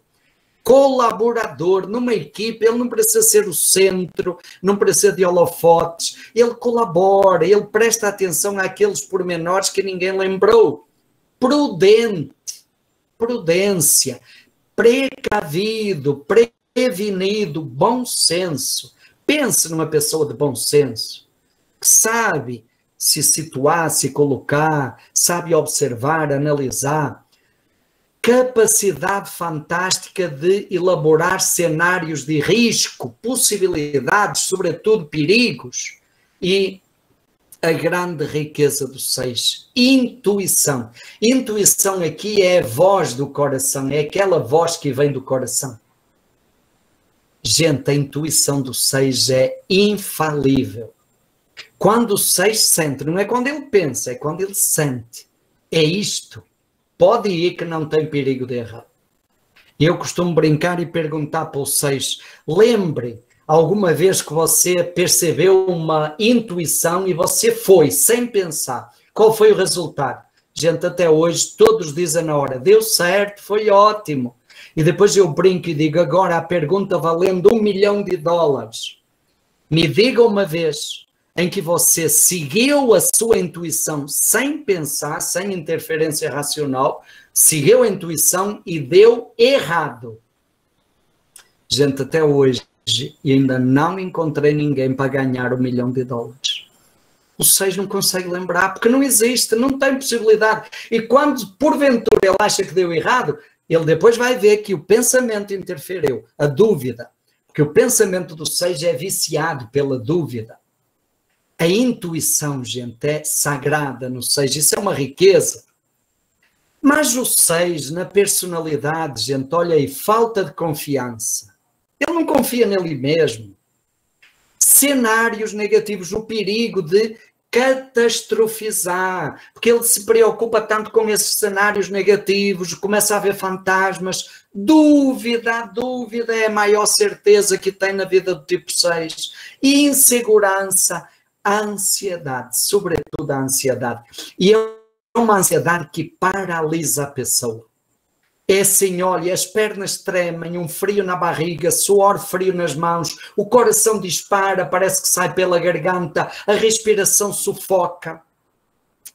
Colaborador, numa equipe, ele não precisa ser o centro, não precisa de holofotes, ele colabora, ele presta atenção àqueles pormenores que ninguém lembrou. Prudente, prudência, precavido, prevenido, bom senso. Pense numa pessoa de bom senso, que sabe se situar, se colocar, sabe observar, analisar. Capacidade fantástica de elaborar cenários de risco, possibilidades, sobretudo perigos. E a grande riqueza do 6, intuição. Intuição aqui é a voz do coração, é aquela voz que vem do coração. Gente, a intuição do 6 é infalível. Quando o 6 sente, não é quando ele pensa, é quando ele sente. É isto. Pode ir que não tem perigo de errar. Eu costumo brincar e perguntar para o 6, lembre alguma vez que você percebeu uma intuição e você foi, sem pensar, qual foi o resultado? Gente, até hoje todos dizem na hora, deu certo, foi ótimo. E depois eu brinco e digo, agora a pergunta valendo $1 milhão. Me diga uma vez em que você seguiu a sua intuição sem pensar, sem interferência racional, seguiu a intuição e deu errado. Gente, até hoje, e ainda não encontrei ninguém para ganhar $1 milhão. O 6 não consegue lembrar, porque não existe, não tem possibilidade. E quando, porventura, ele acha que deu errado, ele depois vai ver que o pensamento interferiu, a dúvida. Porque o pensamento do 6 é viciado pela dúvida. A intuição, gente, é sagrada no 6, isso é uma riqueza. Mas o 6, na personalidade, gente, olha aí, falta de confiança. Ele não confia nele mesmo. Cenários negativos, o perigo de catastrofizar, porque ele se preocupa tanto com esses cenários negativos, começa a ver fantasmas. Dúvida, a dúvida é a maior certeza que tem na vida do tipo 6. E insegurança, a ansiedade, sobretudo a ansiedade. E é uma ansiedade que paralisa a pessoa. É assim, olha, as pernas tremem, um frio na barriga, suor frio nas mãos, o coração dispara, parece que sai pela garganta, a respiração sufoca.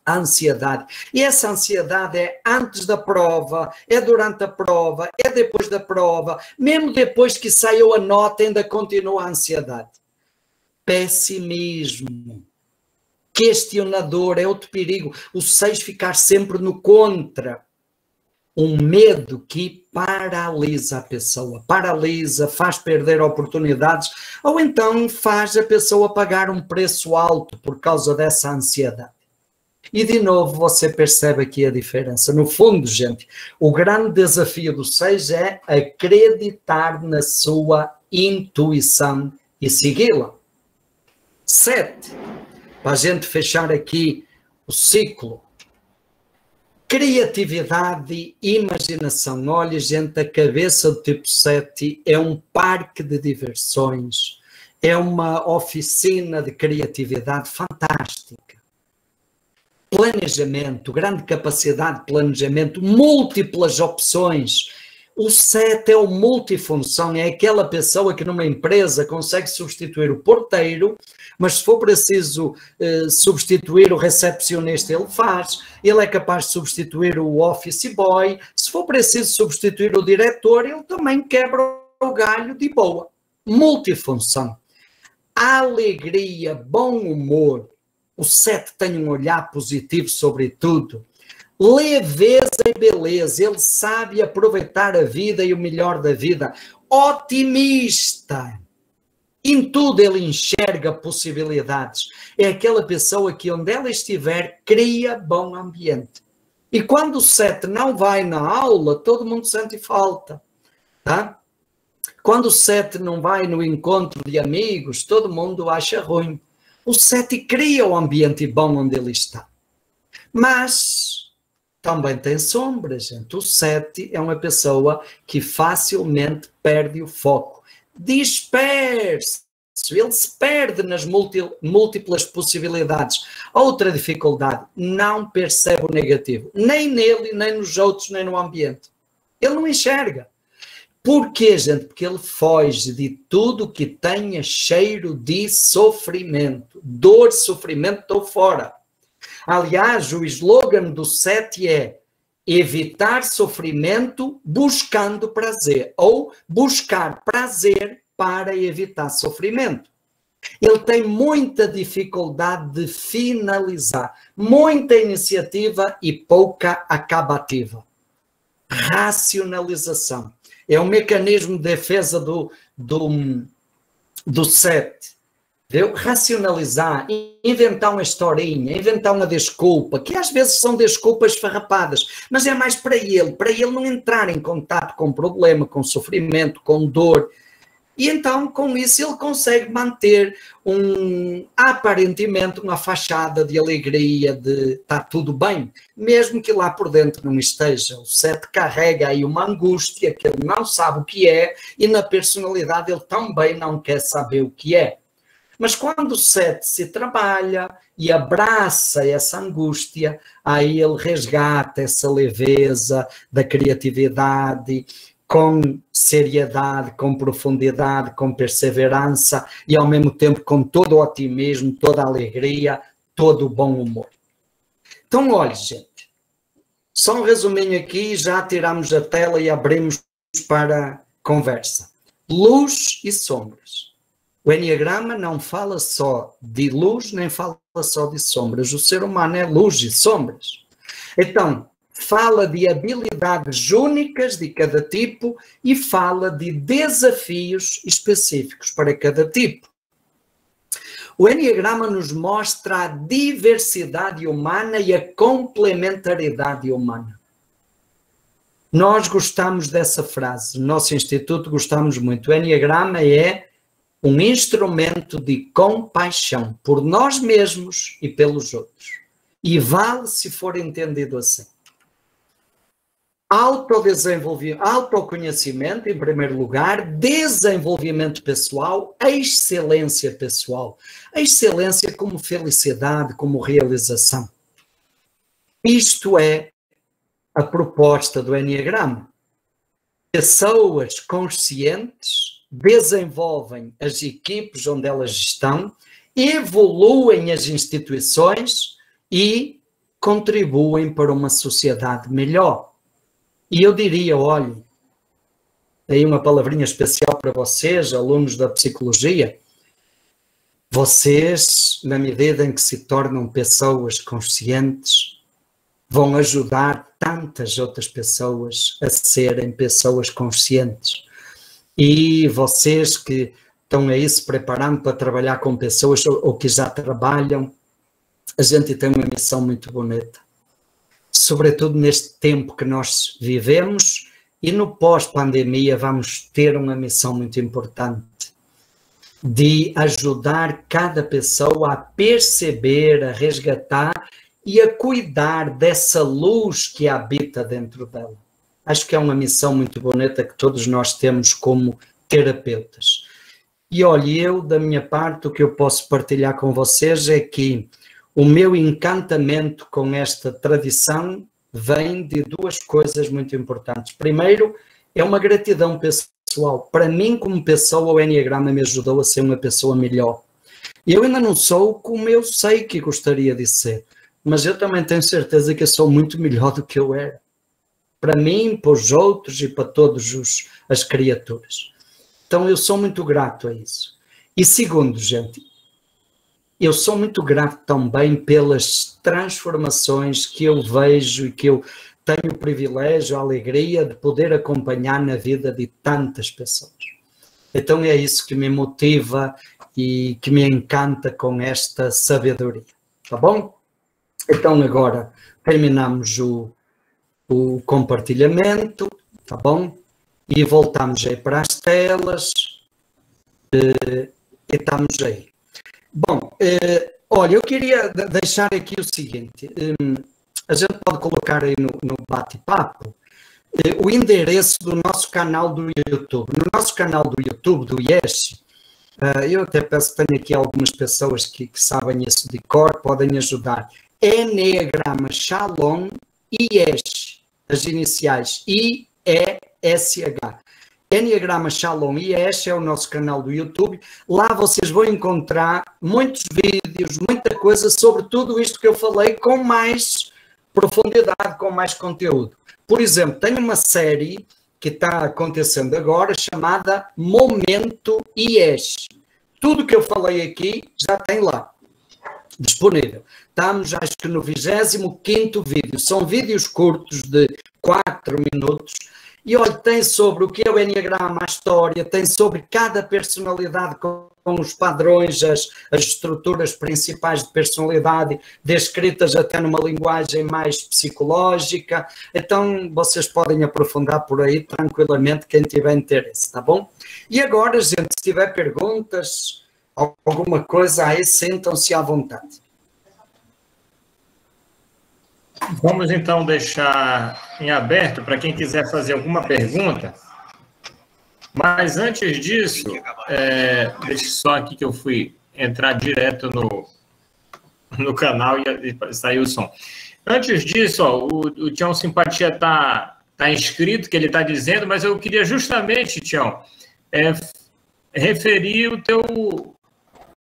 A ansiedade. E essa ansiedade é antes da prova, é durante a prova, é depois da prova, mesmo depois que saiu a nota ainda continua a ansiedade. Pessimismo, questionador, é outro perigo. O 6 ficar sempre no contra. Um medo que paralisa a pessoa, paralisa, faz perder oportunidades, ou então faz a pessoa pagar um preço alto por causa dessa ansiedade. E de novo você percebe aqui a diferença. No fundo, gente, o grande desafio do 6 é acreditar na sua intuição e segui-la. 7, para a gente fechar aqui o ciclo. Criatividade e imaginação. Olha, gente, a cabeça do tipo 7 é um parque de diversões, é uma oficina de criatividade fantástica. Planejamento, grande capacidade de planejamento, múltiplas opções. O 7 é o multifunção, é aquela pessoa que numa empresa consegue substituir o porteiro, mas se for preciso substituir o recepcionista, ele faz. Ele é capaz de substituir o office boy. Se for preciso substituir o diretor, ele também quebra o galho de boa. Multifunção. Alegria, bom humor. O 7 tem um olhar positivo sobre tudo. Leveza e beleza, ele sabe aproveitar a vida e o melhor da vida. Otimista, em tudo ele enxerga possibilidades. É aquela pessoa que onde ela estiver, cria bom ambiente. E quando o 7 não vai na aula, todo mundo sente falta. Tá? Quando o 7 não vai no encontro de amigos, todo mundo acha ruim. O 7 cria o ambiente bom onde ele está. Mas também tem sombras, gente. O 7 é uma pessoa que facilmente perde o foco. Dispersa. Ele se perde nas múltiplas possibilidades. Outra dificuldade, não percebe o negativo. Nem nele, nem nos outros, nem no ambiente. Ele não enxerga. Por quê, gente? Porque ele foge de tudo que tenha cheiro de sofrimento. Dor, sofrimento, estou fora. Aliás, o slogan do 7 é evitar sofrimento buscando prazer. Ou buscar prazer para evitar sofrimento. Ele tem muita dificuldade de finalizar. Muita iniciativa e pouca acabativa. Racionalização. É um mecanismo de defesa do 7. Viu? Racionalizar, inventar uma historinha, inventar uma desculpa, que às vezes são desculpas farrapadas, mas é mais para ele não entrar em contato com problema, com sofrimento, com dor. E então, com isso, ele consegue manter aparentemente uma fachada de alegria, de está tudo bem, mesmo que lá por dentro não esteja. O 7 carrega aí uma angústia que ele não sabe o que é e na personalidade ele também não quer saber o que é. Mas quando o 7 se trabalha e abraça essa angústia, aí ele resgata essa leveza da criatividade, com seriedade, com profundidade, com perseverança e ao mesmo tempo com todo o otimismo, toda a alegria, todo o bom humor. Então, olha, gente, só um resuminho aqui, já tiramos a tela e abrimos para conversa. Luz e sombras. O Enneagrama não fala só de luz, nem fala só de sombras. O ser humano é luz e sombras. Então, fala de habilidades únicas de cada tipo e fala de desafios específicos para cada tipo. O Enneagrama nos mostra a diversidade humana e a complementaridade humana. Nós gostamos dessa frase, no nosso instituto gostamos muito. O Enneagrama é um instrumento de compaixão por nós mesmos e pelos outros. E vale se for entendido assim. Autodesenvolvimento, autoconhecimento, em primeiro lugar, desenvolvimento pessoal, excelência pessoal. A excelência como felicidade, como realização. Isto é a proposta do Enneagrama. Pessoas conscientes desenvolvem as equipes onde elas estão, evoluem as instituições e contribuem para uma sociedade melhor. E eu diria, olha, aí uma palavrinha especial para vocês, alunos da psicologia, vocês, na medida em que se tornam pessoas conscientes, vão ajudar tantas outras pessoas a serem pessoas conscientes. E vocês que estão aí se preparando para trabalhar com pessoas ou que já trabalham, a gente tem uma missão muito bonita. Sobretudo neste tempo que nós vivemos e no pós-pandemia vamos ter uma missão muito importante de ajudar cada pessoa a perceber, a resgatar e a cuidar dessa luz que habita dentro dela. Acho que é uma missão muito bonita que todos nós temos como terapeutas. E olha, eu da minha parte o que eu posso partilhar com vocês é que o meu encantamento com esta tradição vem de duas coisas muito importantes. Primeiro, é uma gratidão pessoal. Para mim, como pessoa, o Enneagrama me ajudou a ser uma pessoa melhor. Eu ainda não sou como eu sei que gostaria de ser, mas eu também tenho certeza que eu sou muito melhor do que eu era. Para mim, para os outros e para todas as criaturas. Então, eu sou muito grato a isso. E segundo, gente, eu sou muito grato também pelas transformações que eu vejo e que eu tenho o privilégio, a alegria de poder acompanhar na vida de tantas pessoas. Então é isso que me motiva e que me encanta com esta sabedoria. Tá bom? Então agora terminamos o compartilhamento, tá bom? E voltamos aí para as telas e estamos aí. Bom, olha, eu queria deixar aqui o seguinte, a gente pode colocar aí no bate-papo o endereço do nosso canal do YouTube. No nosso canal do YouTube, do IES, eu até peço que tenho aqui algumas pessoas que sabem isso de cor, podem ajudar. Enneagrama Shalom IES, as iniciais I-E-S-H. Enneagrama Shalom IES é o nosso canal do YouTube. Lá vocês vão encontrar muitos vídeos, muita coisa sobre tudo isto que eu falei, com mais profundidade, com mais conteúdo. Por exemplo, tenho uma série que está acontecendo agora chamada Momento IES. Tudo que eu falei aqui já tem lá, disponível. Estamos, acho que no 25º vídeo. São vídeos curtos de 4 minutos. E olha, tem sobre o que é o Enneagrama, a história, tem sobre cada personalidade com os padrões, as estruturas principais de personalidade, descritas até numa linguagem mais psicológica. Então, vocês podem aprofundar por aí tranquilamente, quem tiver interesse, tá bom? E agora, gente, se tiver perguntas, alguma coisa aí, sentam-se à vontade. Vamos, então, deixar em aberto para quem quiser fazer alguma pergunta. Mas, antes disso, deixa só aqui que eu fui entrar direto no canal e saiu o som. Antes disso, ó, o Tião Simpatia está inscrito, que ele está dizendo, mas eu queria justamente, Tião, referir o teu